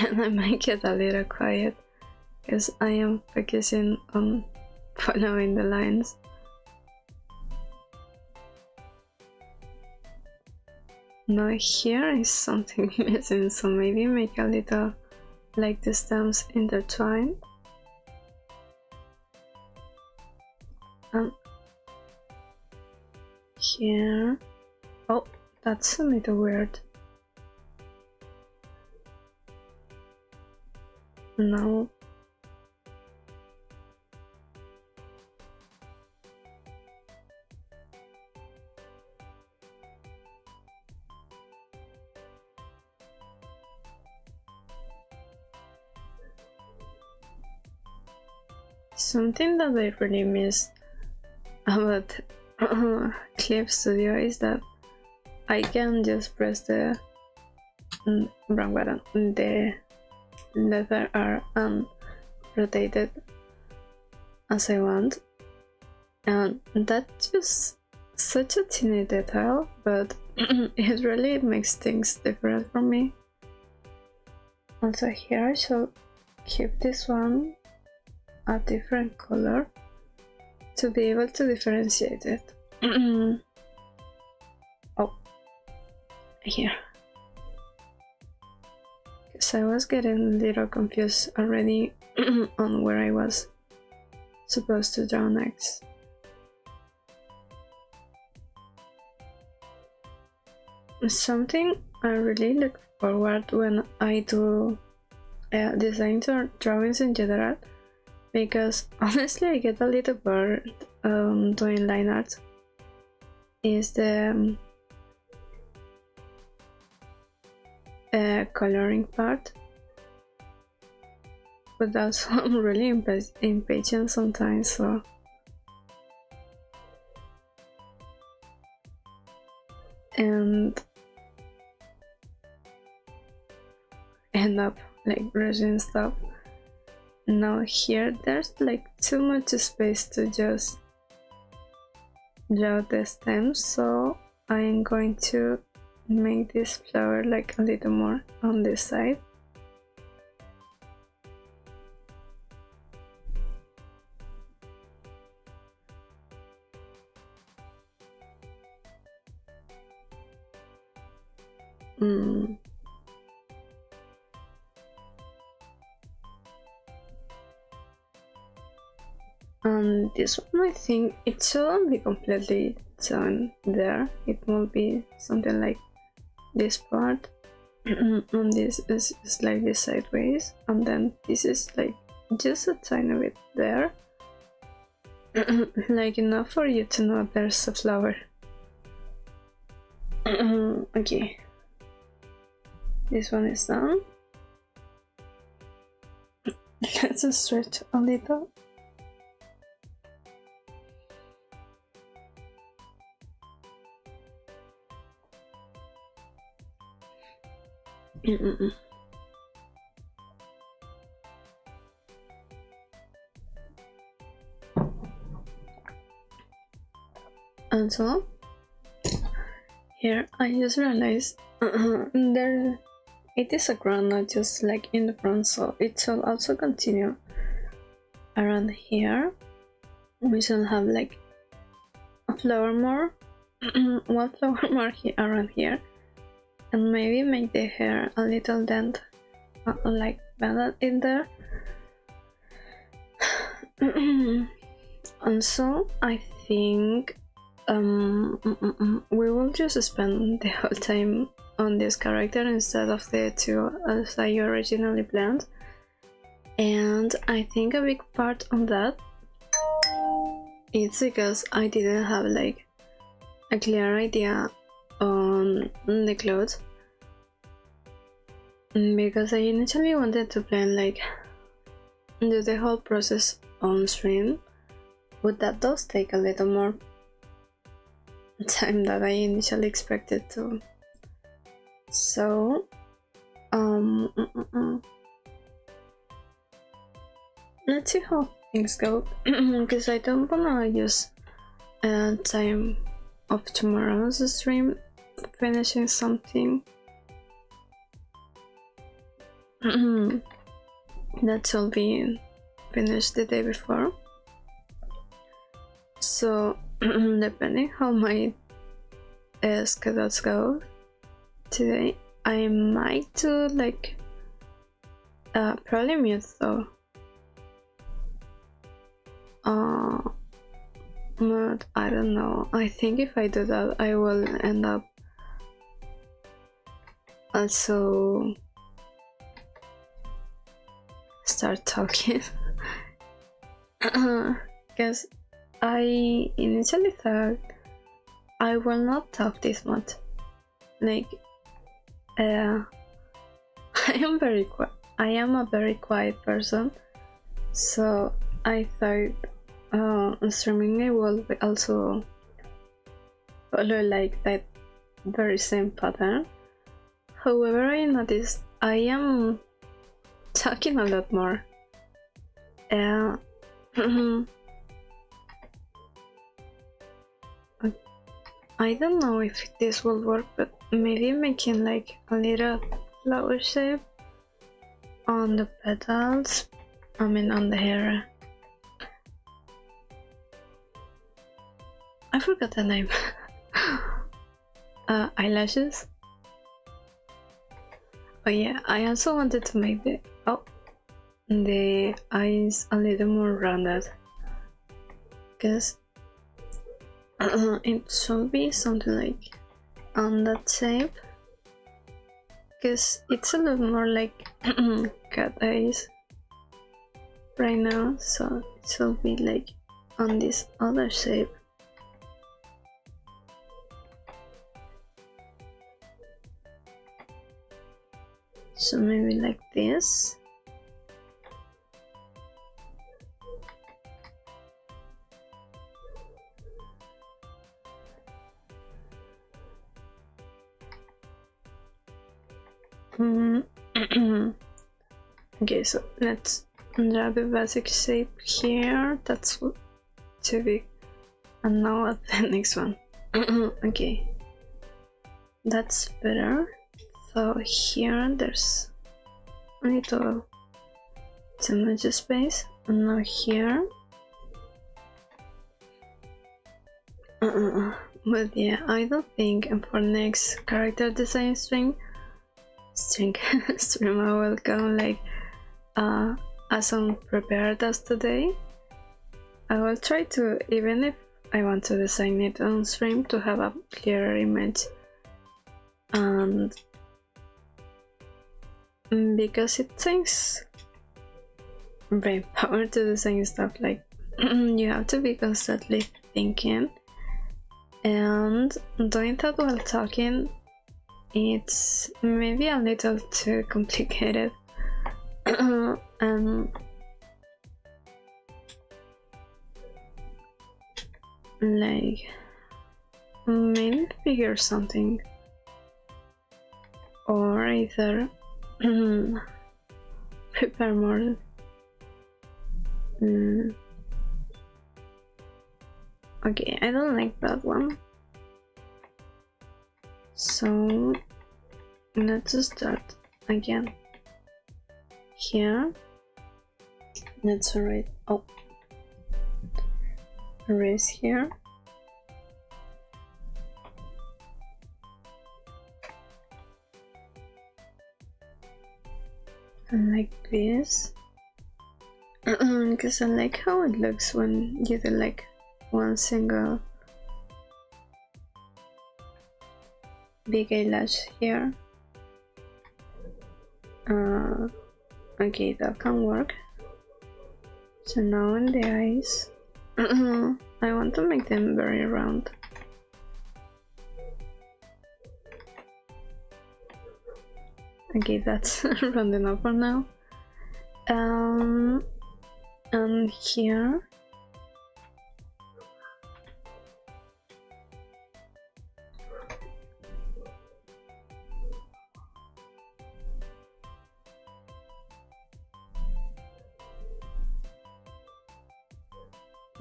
And I might get a little quiet because I am focusing on following the lines. Now here is something missing, so maybe make a little like the stems intertwined. And here, oh, that's a little weird. Now something that I really missed about Clip Studio is that I can just press the wrong button, the letter R, and rotate it as I want, and that's just such a teeny detail, but it really makes things different for me. Also here I shall keep this one a different color to be able to differentiate it. Oh, here. Because I was getting a little confused already on where I was supposed to draw next. Something I really look forward when I do designs or drawings in general, because honestly I get a little bored doing line art, is the coloring part, but also I'm really impatient sometimes, so and end up like rushing stuff. Now here there's like too much space to just draw the stems, so I am going to make this flower like a little more on this side. And this one, I think it shouldn't be completely done there. It will be something like this part, and this is slightly sideways, and then this is like just a tiny bit there, like enough for you to know there's a flower. Okay, this one is done. Let's stretch a little. And so here I just realized there it is a crown, not just like in the front, so it shall also continue around here. We shall have like a flower more, one flower more here around here, and maybe make the hair a little dent, like bend in there. And so I think we will just spend the whole time on this character instead of the two as I originally planned. And I think a big part of that is because I didn't have like a clear idea on the clothes, because I initially wanted to plan like do the whole process on stream, but that does take a little more time than I initially expected to. So let's see how things go, because I don't wanna use time of tomorrow's stream finishing something that should be finished the day before. So depending how my schedules go today, I might do like probably mute though, but I don't know. I think if I do that I will end up also start talking because I initially thought I will not talk this much. Like I am a very quiet person, so I thought streaming I will also follow like that very same pattern. However, I noticed I am talking a lot more. I don't know if this will work, but maybe making like a little flower shape on the petals, I mean on the hair. I forgot the name. Eyelashes. Oh yeah, I also wanted to make the eyes a little more rounded, because it should be something like on that shape, because it's a little more like cat eyes right now, so it should be like on this other shape. So maybe like this. Okay, so let's draw the basic shape here. That's too big. And now at the next one. Okay, that's better. So here there's a little too much space, and now here. But yeah, I don't think for next character design stream I will come like as unprepared as today. I will try to, even if I want to design it on stream, to have a clearer image, and because it takes brain power to design stuff, like you have to be constantly thinking, and doing that while talking, it's maybe a little too complicated. Like maybe figure something, or either prepare more. Okay, I don't like that one, so let's start again. Here, let's erase. Erase here. And like this, because I like how it looks when you do like one single big eyelash here. Okay, that can work. So now in the eyes, I want to make them very round. Okay, that's round enough for now. And here,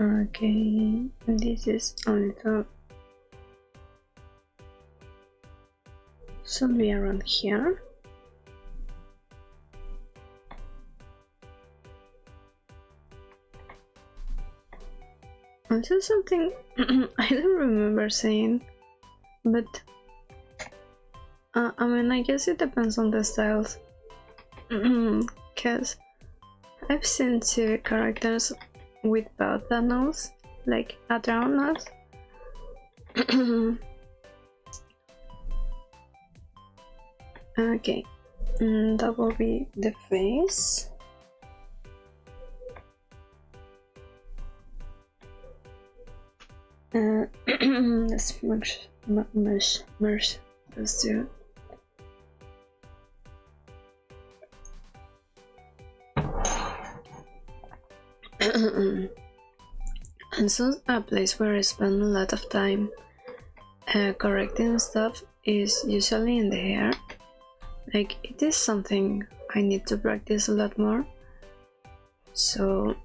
okay, this is a little, should be around here. Also something I don't remember saying, but I mean, I guess it depends on the styles, because I've seen Chibi characters without that nose, like a round nose. Okay, that will be the face. Let's merge those two. And so a place where I spend a lot of time correcting stuff is usually in the hair. Like, it is something I need to practice a lot more. So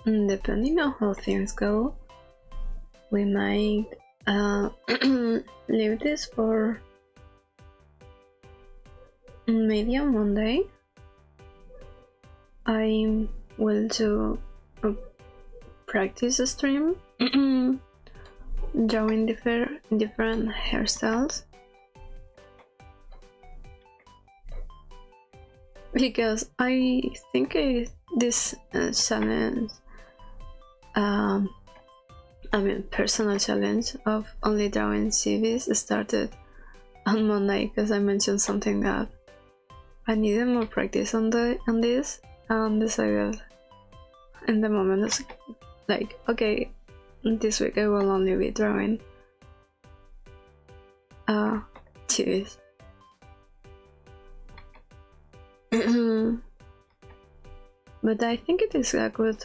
depending on how things go, we might leave this for maybe on Monday. I will do practice stream drawing different hairstyles, because I think this challenge, personal challenge of only drawing Chibis started on Monday, because I mentioned something that I needed more practice on this, and decided in the moment, it's like, okay, this week I will only be drawing Chibis. But I think it is a good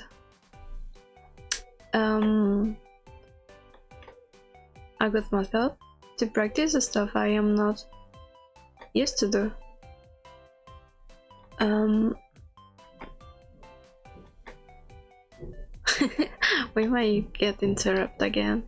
method to practice the stuff I am not used to do. We might get interrupted again.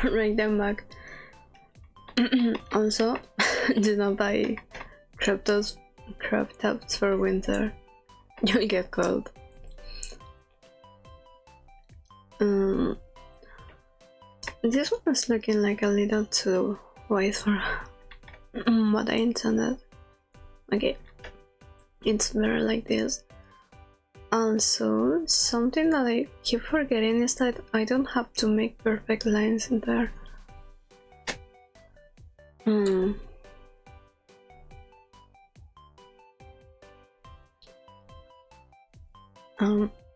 Write them back. Also, do not buy crop tops for winter. You'll get cold. This one is looking like a little too wide for what I intended. Okay, it's better like this. Also, something that I keep forgetting is that I don't have to make perfect lines in there.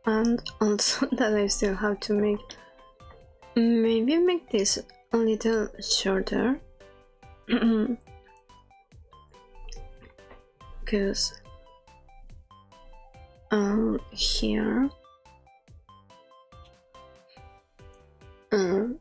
and also that I still have to maybe make this a little shorter because here oh.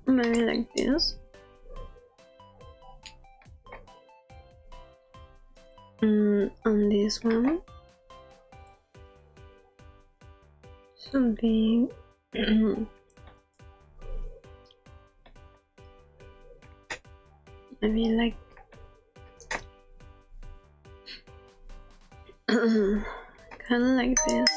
Maybe like this. On this one should be maybe like kind of like this.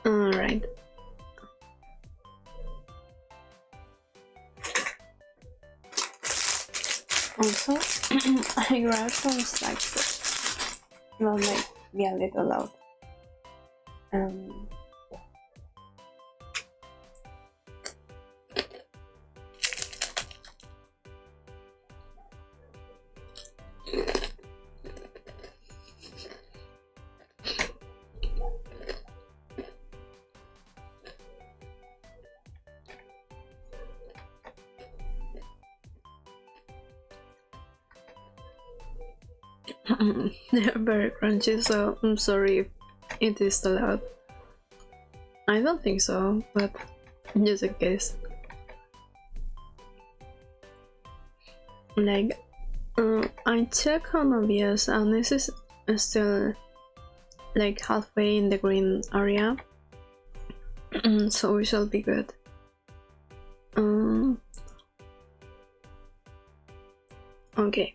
Alright. Also, I grabbed some snacks that will make me a little loud. They're very crunchy, so I'm sorry if it is too loud. I don't think so, but just in case. Like, I check on OBS and this is still like halfway in the green area, so we shall be good. Okay.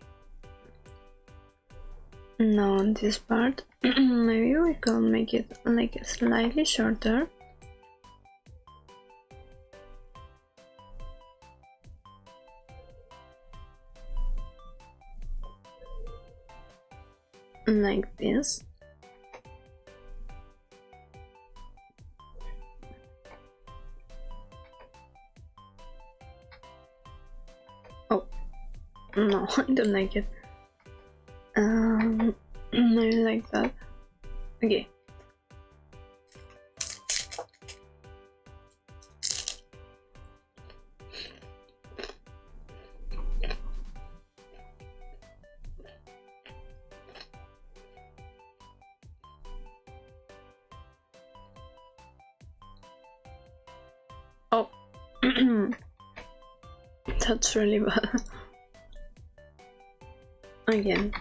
Now on this part, maybe we can make it like slightly shorter. Like this. Oh, no, I don't like it. Maybe like that. Okay. Oh, that's really bad. Again.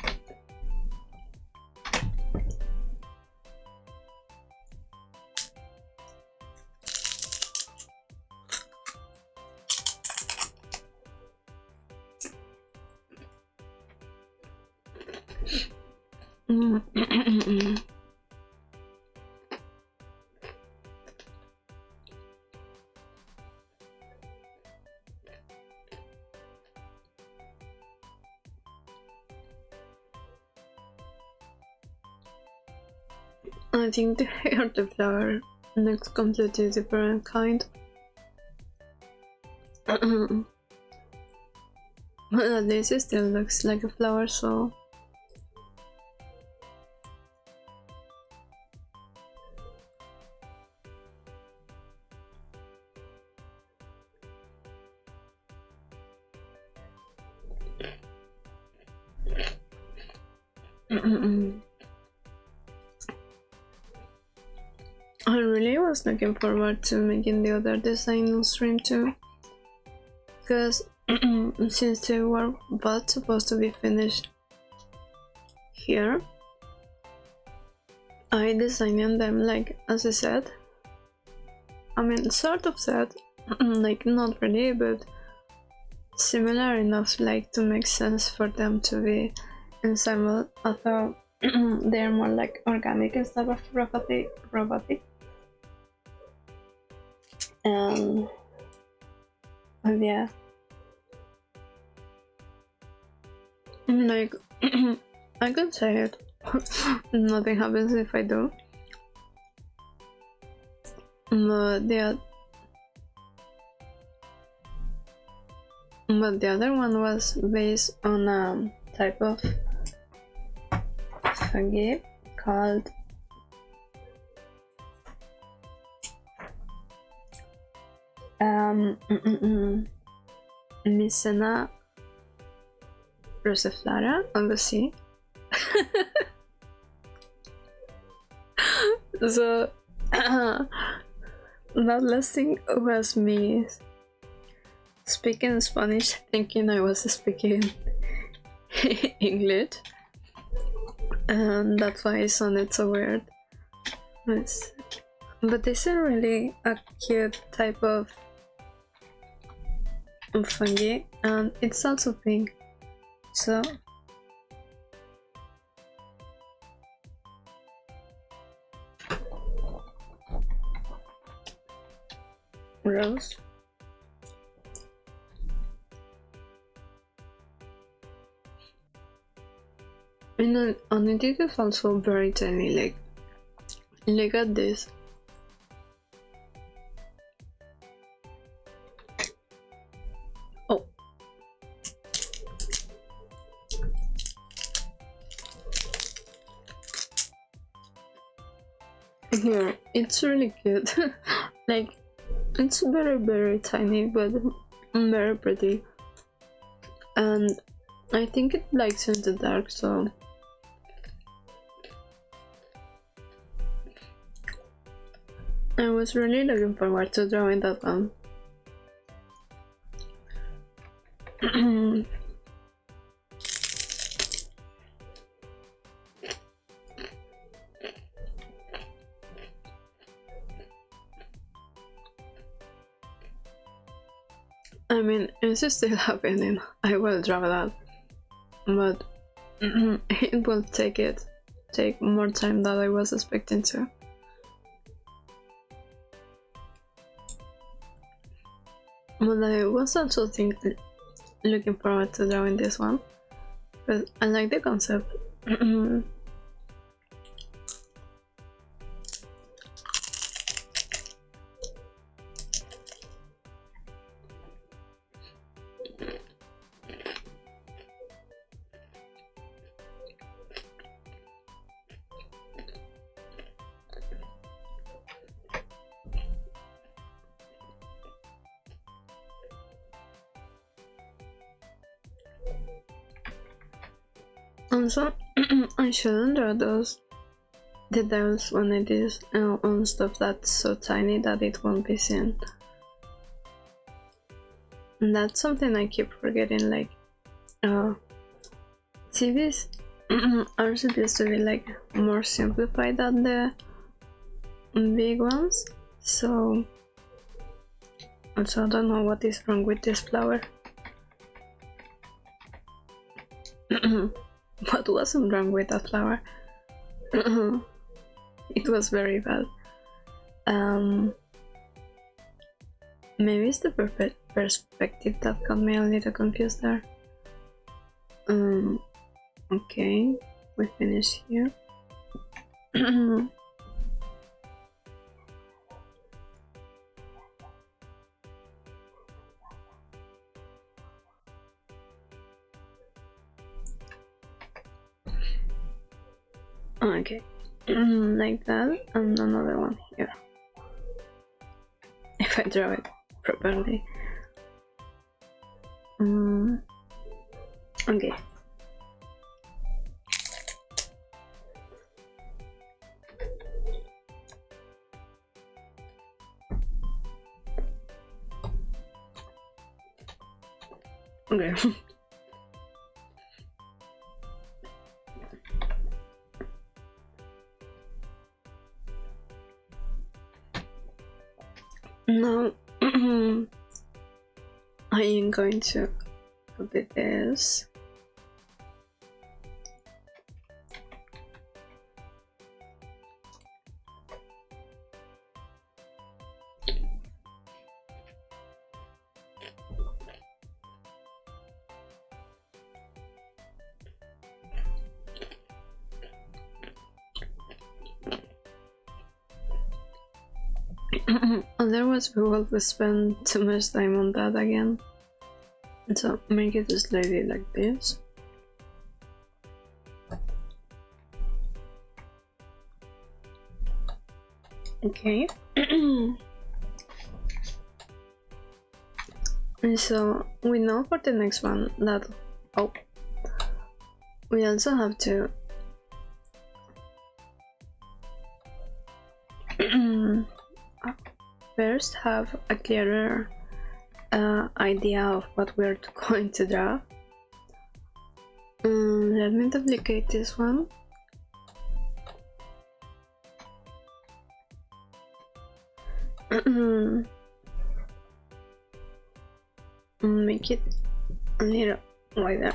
I think the hair of the flower looks completely different kind. But at least it still looks like a flower, so I really was looking forward to making the other design on stream too, because since they were both supposed to be finished here, I designed them like as a set. I mean, sort of set, like not really, but similar enough like to make sense for them to be ensemble, although they're more like organic instead of robotic. And yeah, like I could say it. Nothing happens if I do. But the other one was based on a type of fungi called Mycena rosiflara on the sea. So that last thing was me speaking Spanish, thinking I was speaking English, and that's why it sounded so weird. But this is really a cute type of fungi, and it's also pink, so rose. And it is also very tiny, like look at this. Oh, here, it's really cute. Like, it's very tiny, but very pretty, and I think it likes in the dark, so I was really looking forward to drawing that one. I mean, it's still happening. I will draw that, but it will take more time than I was expecting to. But I was also looking forward to drawing this one, but I like the concept. Also, I shouldn't draw the devils when it is on stuff that's so tiny that it won't be seen. And that's something I keep forgetting, like Chibis are supposed to be like more simplified than the big ones, so also I don't know what is wrong with this flower. What wasn't wrong with that flower? It was very bad. Maybe it's the perfect perspective that got me a little confused there. Okay, we finish here. Okay, like that, and another one here. If I draw it properly. Okay. Okay. Now I am going to copy this. Otherwise we will spend too much time on that again. So make it slightly like this. Okay. And so we know for the next one that we also have to first have a clearer idea of what we're going to draw. Let me duplicate this one. Make it a little wider.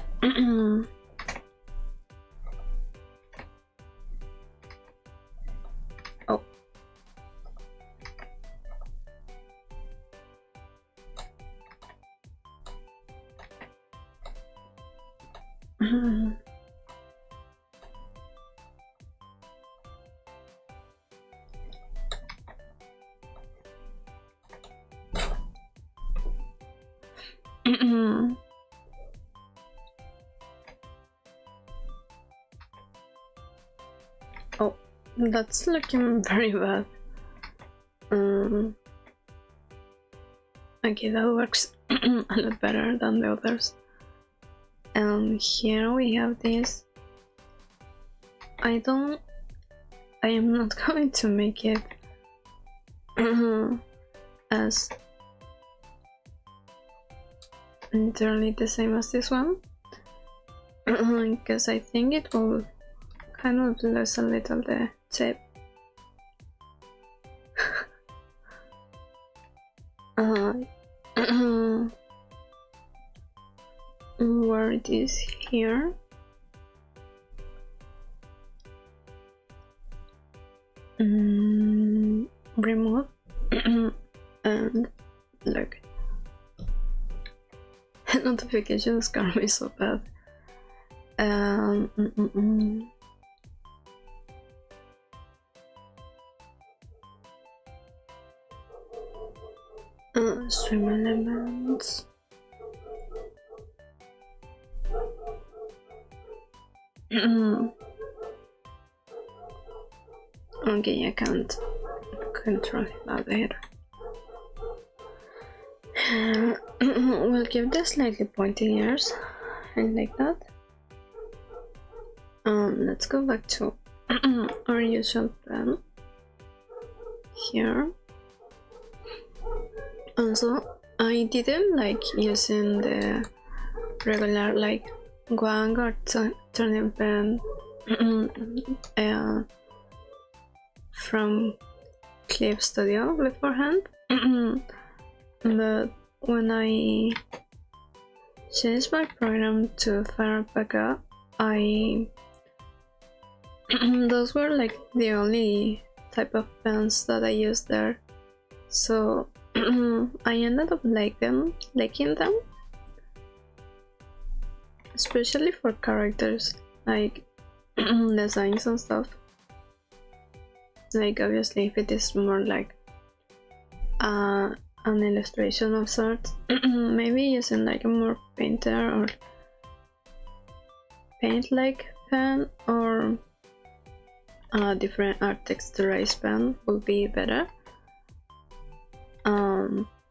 Oh, that's looking very bad. Okay, that works a lot better than the others. And here we have this. I am not going to make it as entirely the same as this one, because I think it will kind of lose a little the shape. Where it is here. Remove and look. Notifications scare me so bad. Swim elements. Okay, I can't control that either. We'll give this slightly pointy ears, and like that. Let's go back to our usual plan here. Also, I didn't like using the regular like Guang or turning pen from Clip Studio beforehand. But when I changed my program to 𝐵𝐴𝐴, those were like the only type of pens that I used there, so I ended up liking them, especially for characters like designs and stuff. Like obviously if it is more like an illustration of sorts, maybe using like a more painter or paint like pen or a different art texturized pen would be better.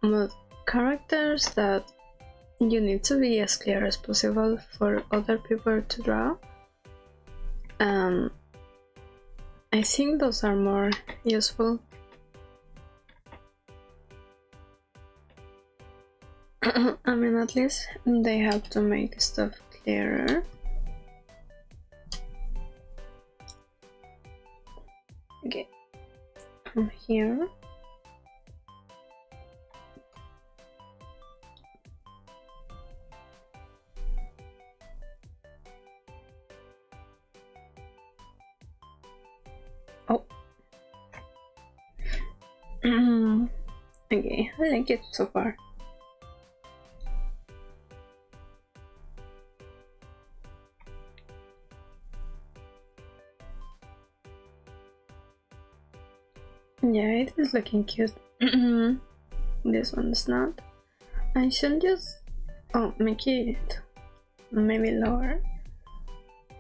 But characters that you need to be as clear as possible for other people to draw, I think those are more useful. I mean, at least they have to make stuff clearer. Okay, from here. Oh. Okay, I like it so far. Yeah, it is looking cute. This one's not. I should just make it maybe lower.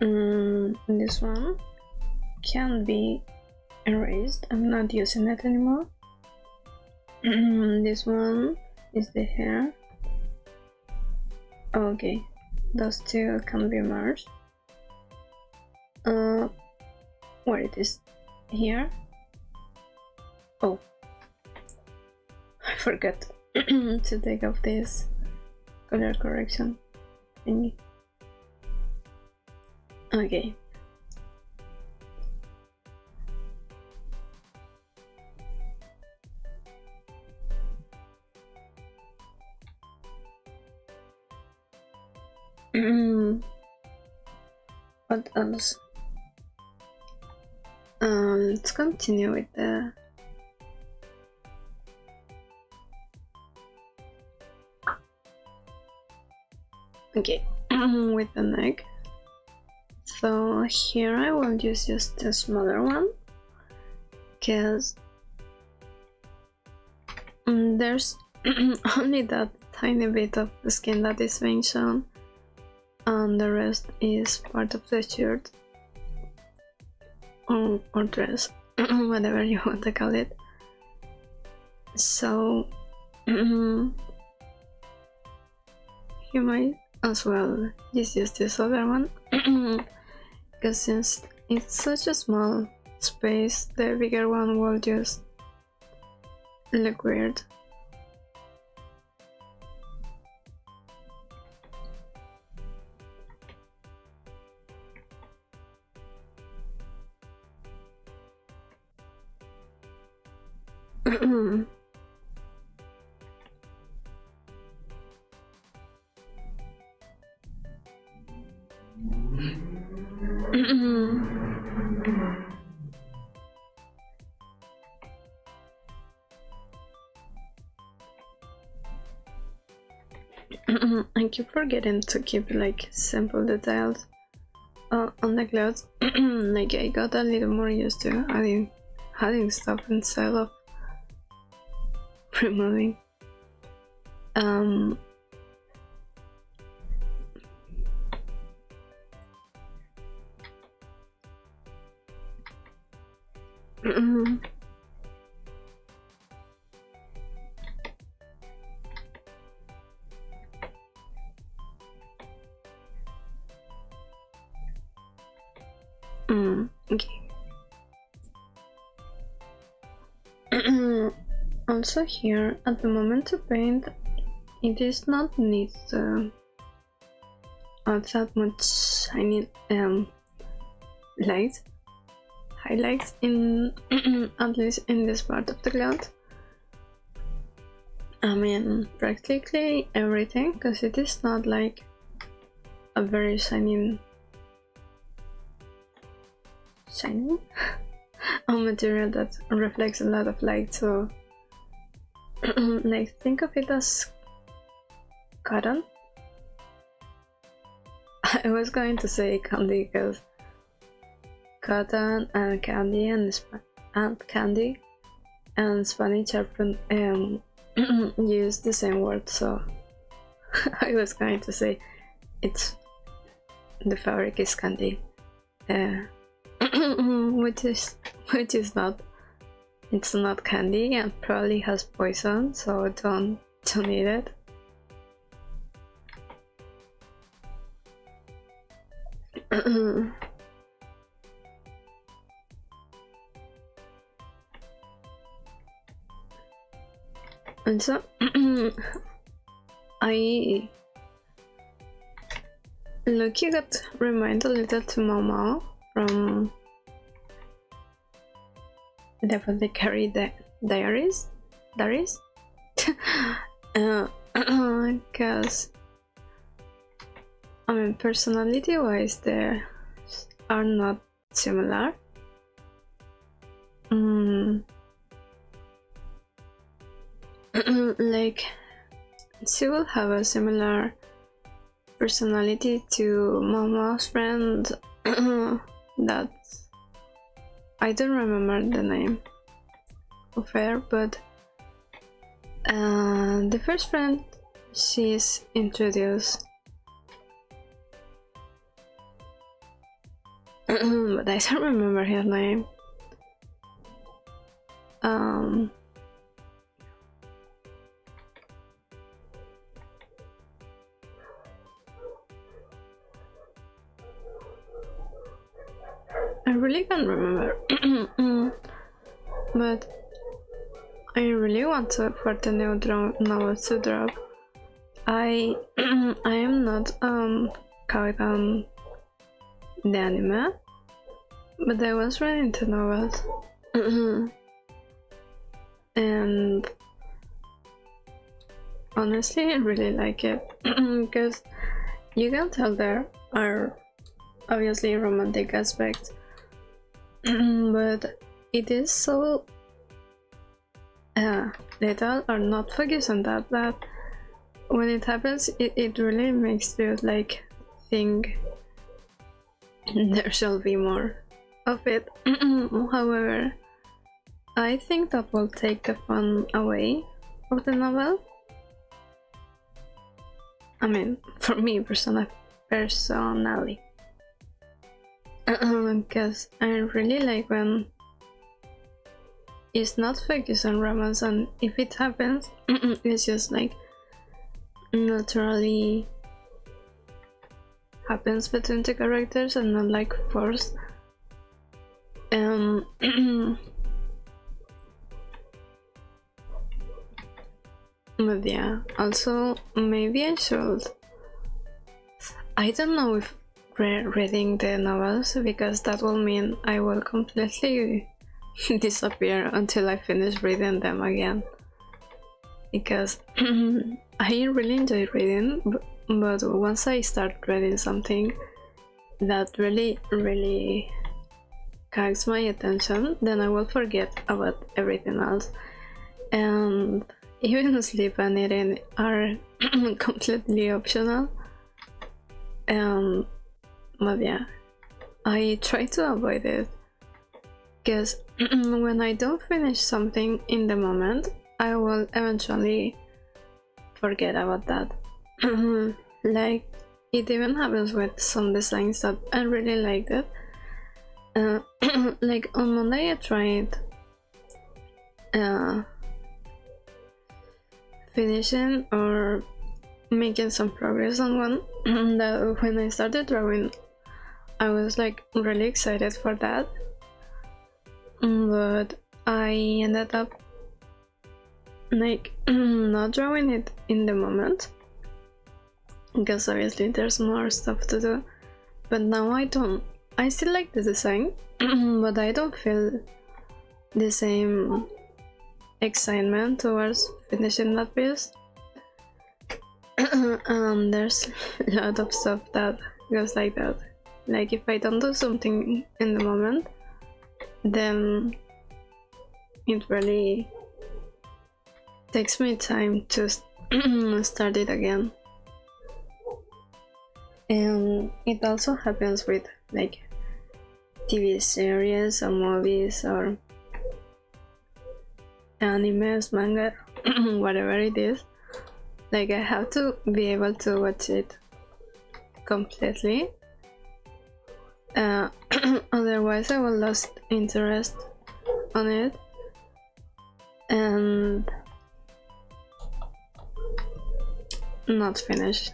This one can be erased. I'm not using it anymore. This one is the hair. Okay, those two can be merged. Where it is? Here. Oh, I forgot to take off this color correction thingy. Okay. What else? Let's continue with the with the neck. So here I will use just a smaller one, because there's only that tiny bit of the skin that is being shown, and the rest is part of the shirt or dress, whatever you want to call it. So you might as well just use this other one, because since it's such a small space, the bigger one will just look weird. I keep forgetting to keep like simple details on the clothes. Like I got a little more used to adding stuff instead of removing. Okay. Also here, at the moment to paint, it is not need to add that much shiny highlights in at least in this part of the cloud. I mean practically everything, because it is not like a very shiny a material that reflects a lot of light, so like think of it as cotton. I was going to say candy, because cotton and candy and candy and Spanish are use the same word, so I was going to say it's the fabric is candy, which is not. It's not candy and probably has poison, so don't eat it. And so I Lucky got reminded a little to Mama from the Apothecary Diaries? Because I mean, personality wise they are not similar. Like she will have a similar personality to Mama's friend that I don't remember the name of her, but the first friend she's introduced, but I don't remember her name. I really can't remember. But I really want for the new novel to drop. I am not caught on the anime, but I was reading the novels. And honestly I really like it because you can tell there are obviously romantic aspects, but it is so little or not focused on that when it happens it really makes you like think there shall be more of it. However, I think that will take the fun away of the novel. I mean, for me personally, because I really like when it's not focused on romance, and if it happens, it's just like naturally happens between the characters and not like forced. But yeah, also maybe I should, I don't know if reading the novels, because that will mean I will completely disappear until I finish reading them again, because I really enjoy reading, but once I start reading something that really catches my attention, then I will forget about everything else, and even sleep and eating are completely optional. But yeah, I try to avoid it, because when I don't finish something in the moment, I will eventually forget about that. Like, it even happens with some designs that I really liked it. Like on Monday I tried finishing or making some progress on one that when I started drawing I was like really excited for that, but I ended up like not drawing it in the moment, because obviously there's more stuff to do. But now I still like the design, but I don't feel the same excitement towards finishing that piece. There's a lot of stuff that goes like that. Like if I don't do something in the moment, then it really takes me time to start it again. And it also happens with like TV series or movies or animes, manga, whatever it is. Like I have to be able to watch it completely, otherwise I will lose interest on it and not finish.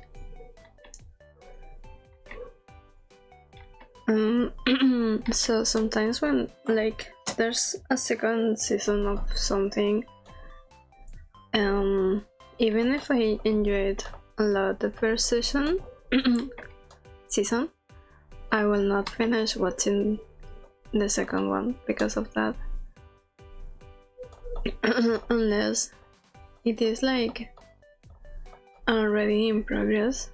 So sometimes when like there's a second season of something, even if I enjoy it a lot the first season, I will not finish watching the second one because of that. Unless it is like already in progress.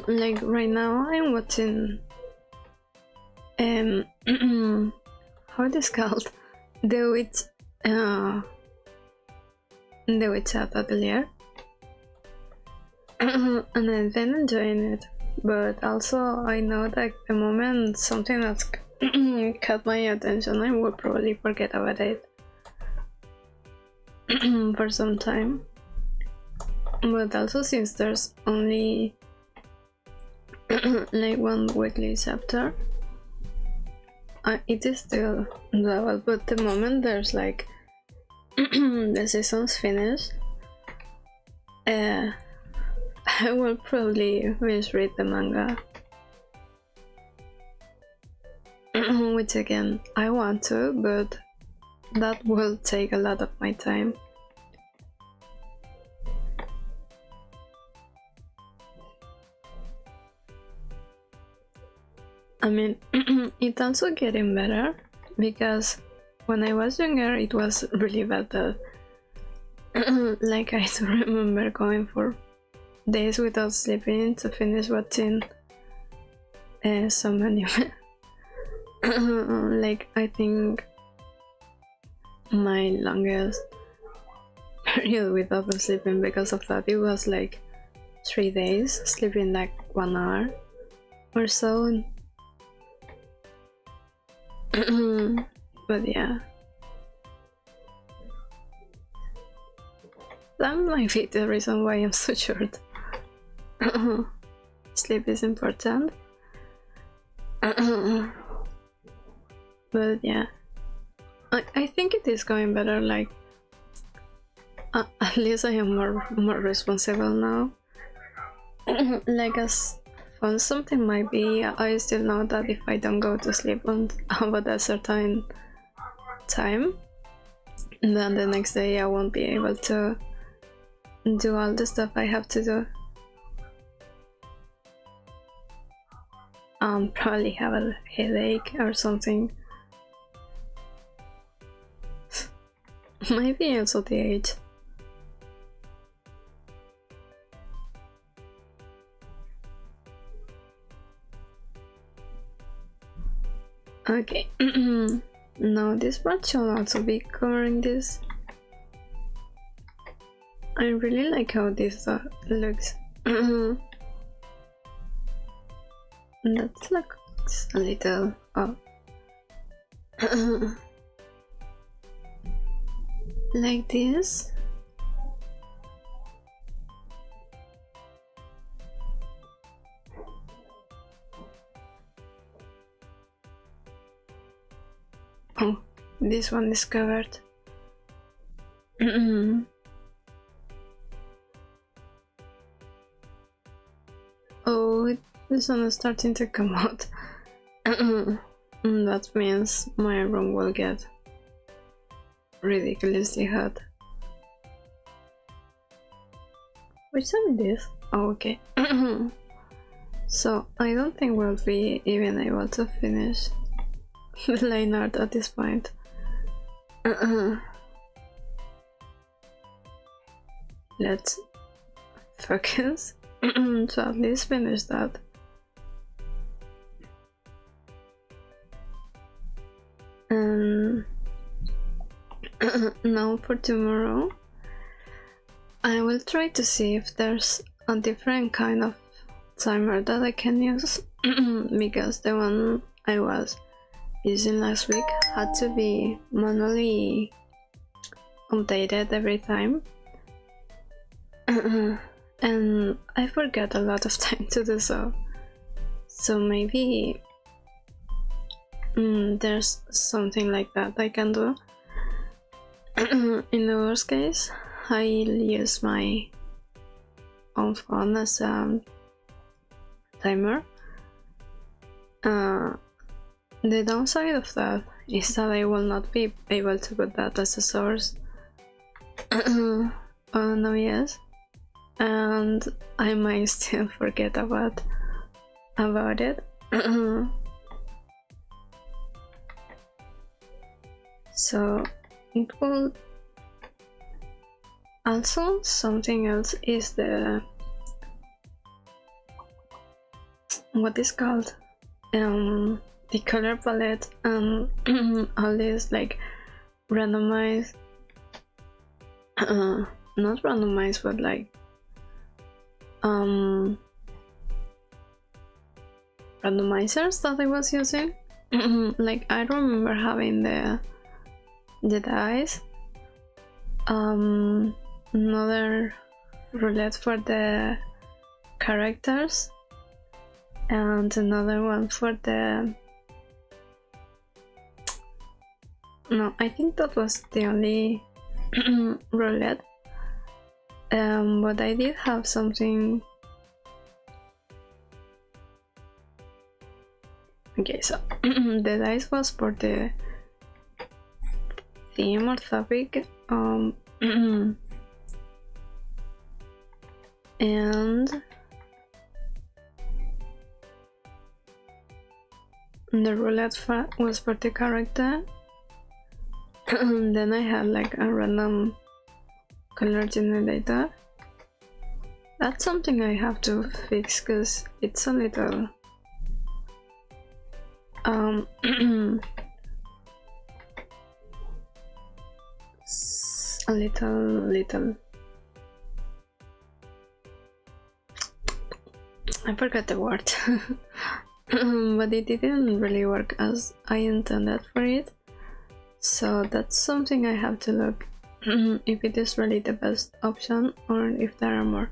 Like right now I'm watching how it is called? 𝐑𝐮𝐥𝐞𝐬. And I've been enjoying it, but also I know that at the moment something that's caught my attention, I will probably forget about it for some time. But also since there's only like one weekly chapter, it is still doable, but at the moment there's like the season's finished. I will probably misread the manga, which again I want to, but that will take a lot of my time. I mean, it's also getting better, because when I was younger it was really bad that like I do remember going for days without sleeping to finish watching some anime. Like I think my longest period without sleeping because of that, it was like 3 days, sleeping like 1 hour or so. But yeah, that might be the reason why I'm so short. Sleep is important. But yeah, I think it is going better. Like at least I am more responsible now. Like as fun something might be, I still know that if I don't go to sleep on about a certain time, then the next day I won't be able to do all the stuff I have to do. Probably have a headache or something. Maybe also the age. Okay. Now this part should also be covering this. I really like how this looks. That looks a little off. Like this. Oh, this one is covered. Oh, the sun is starting to come out. That means my room will get ridiculously hot. Which time it is? Oh, okay. So I don't think we'll be even able to finish the line art at this point. Let's focus to at least finish that. Now for tomorrow, I will try to see if there's a different kind of timer that I can use, because the one I was using last week had to be manually updated every time. And I forget a lot of time to do so. So maybe there's something like that I can do. In the worst case, I'll use my own phone as a timer. The downside of that is that I will not be able to put that as a source polynomials, and I might still forget about it. So it will also, something else is the what is called the color palette and all this like randomized, not randomized, but like randomizers that I was using. Like I remember having the dice, another roulette for the characters, and another one for the, no, I think that was the only roulette, but I did have something. Okay, so the dice was for the theme or topic, and the roulette was for the character. Then I had like a random color generator. That's something I have to fix because it's a little little I forgot the word. But it didn't really work as I intended for it, so that's something I have to look if it is really the best option or if there are more.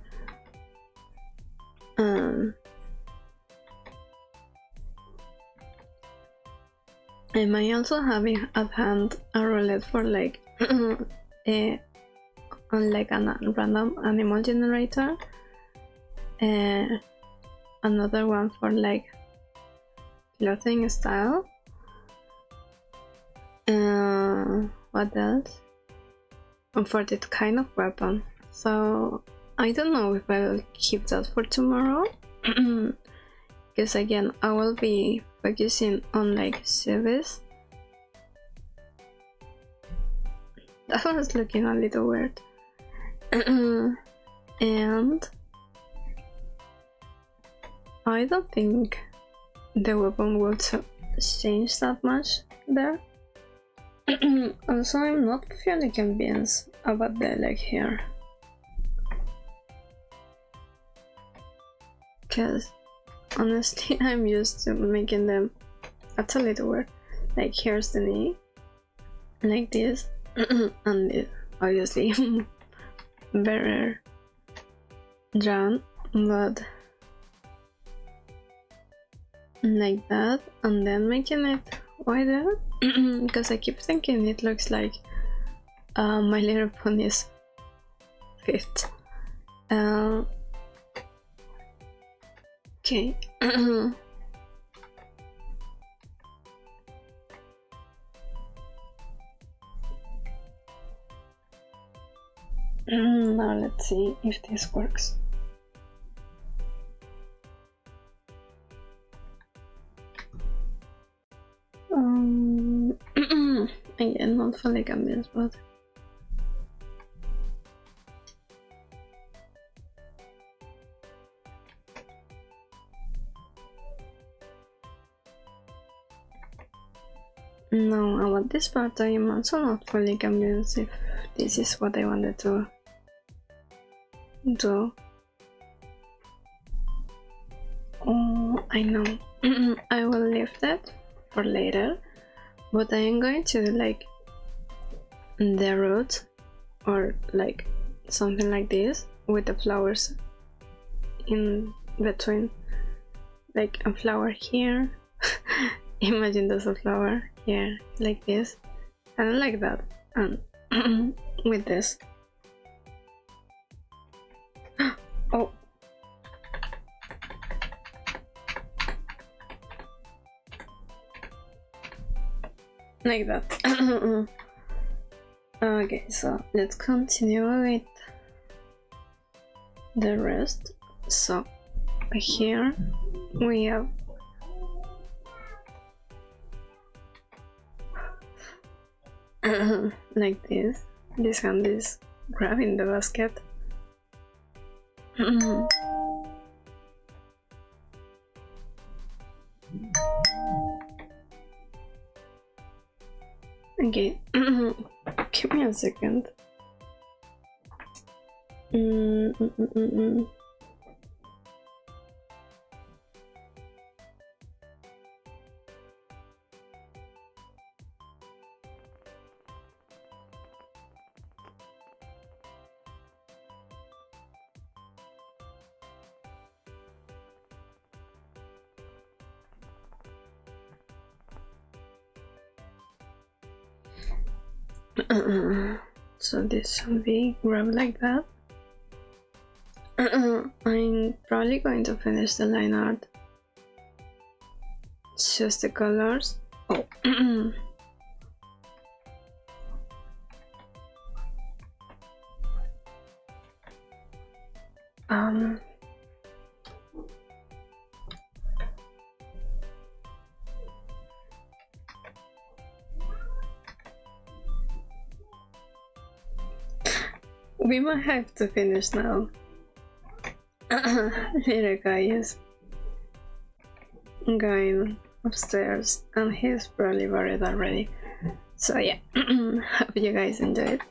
I might also have at hand a roulette for like on like a random animal generator, another one for like clothing style, what else, and for that kind of weapon. So I don't know if I'll keep that for tomorrow, because again I will be focusing on like service. That was looking a little weird. And I don't think the weapon will change that much there. Also, I'm not fully convinced about the leg here, because honestly I'm used to making them, that's a little weird, like here's the knee, like this, and this, obviously better drawn, but like that, and then making it wider, because I keep thinking it looks like My Little Pony's feet. Okay. Now let's see if this works. Again, not fully convinced, but no, about this part I am also not fully convinced if this is what I wanted to do. Oh, I know. I will leave that for later, but I am going to do like the root or like something like this with the flowers in between, like a flower here. Imagine there's a flower here like this, and like that, and with this. Oh, like that. Okay, so let's continue with the rest. So here we have like this. This hand is grabbing the basket. Okay, give me a second. So this should be grabbed like that. I'm probably going to finish the line art. Just the colors. Oh. We might have to finish now. Little guy is going upstairs and he's probably worried already. So yeah, hope you guys enjoyed.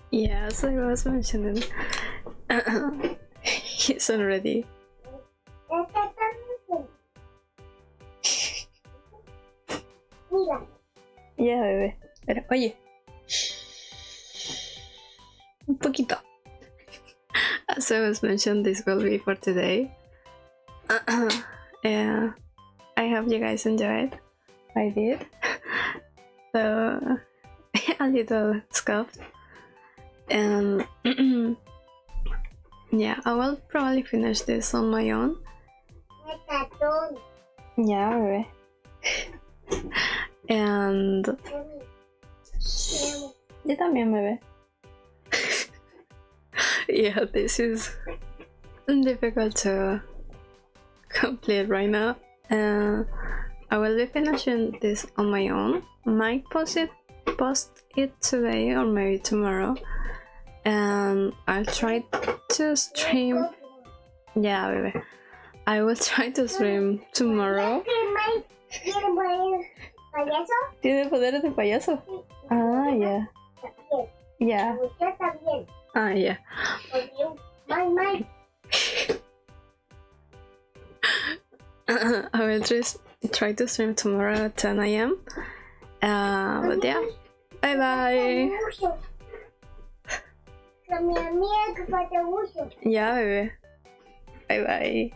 Yeah, as I was mentioning, he's already. Yeah, bebé. Pero, oye. Un poquito. As I was mentioning, this will be for today. Yeah, I hope you guys enjoyed. I did. So, a little scuff. And yeah, I will probably finish this on my own. Yeah, bebé. And yo también, bebé. Yeah, this is difficult to complete right now. I will be finishing this on my own. Might post it today or maybe tomorrow. And I'll try to stream. Yeah, baby. I will try to stream tomorrow. ¿Tiene poderes de payaso? Ah, yeah. Yeah. Ah, yeah. I will just try to stream tomorrow at 10 AM. But yeah, Bye bye. Que mi amiga que falta mucho. Ya, bebé. Bye bye.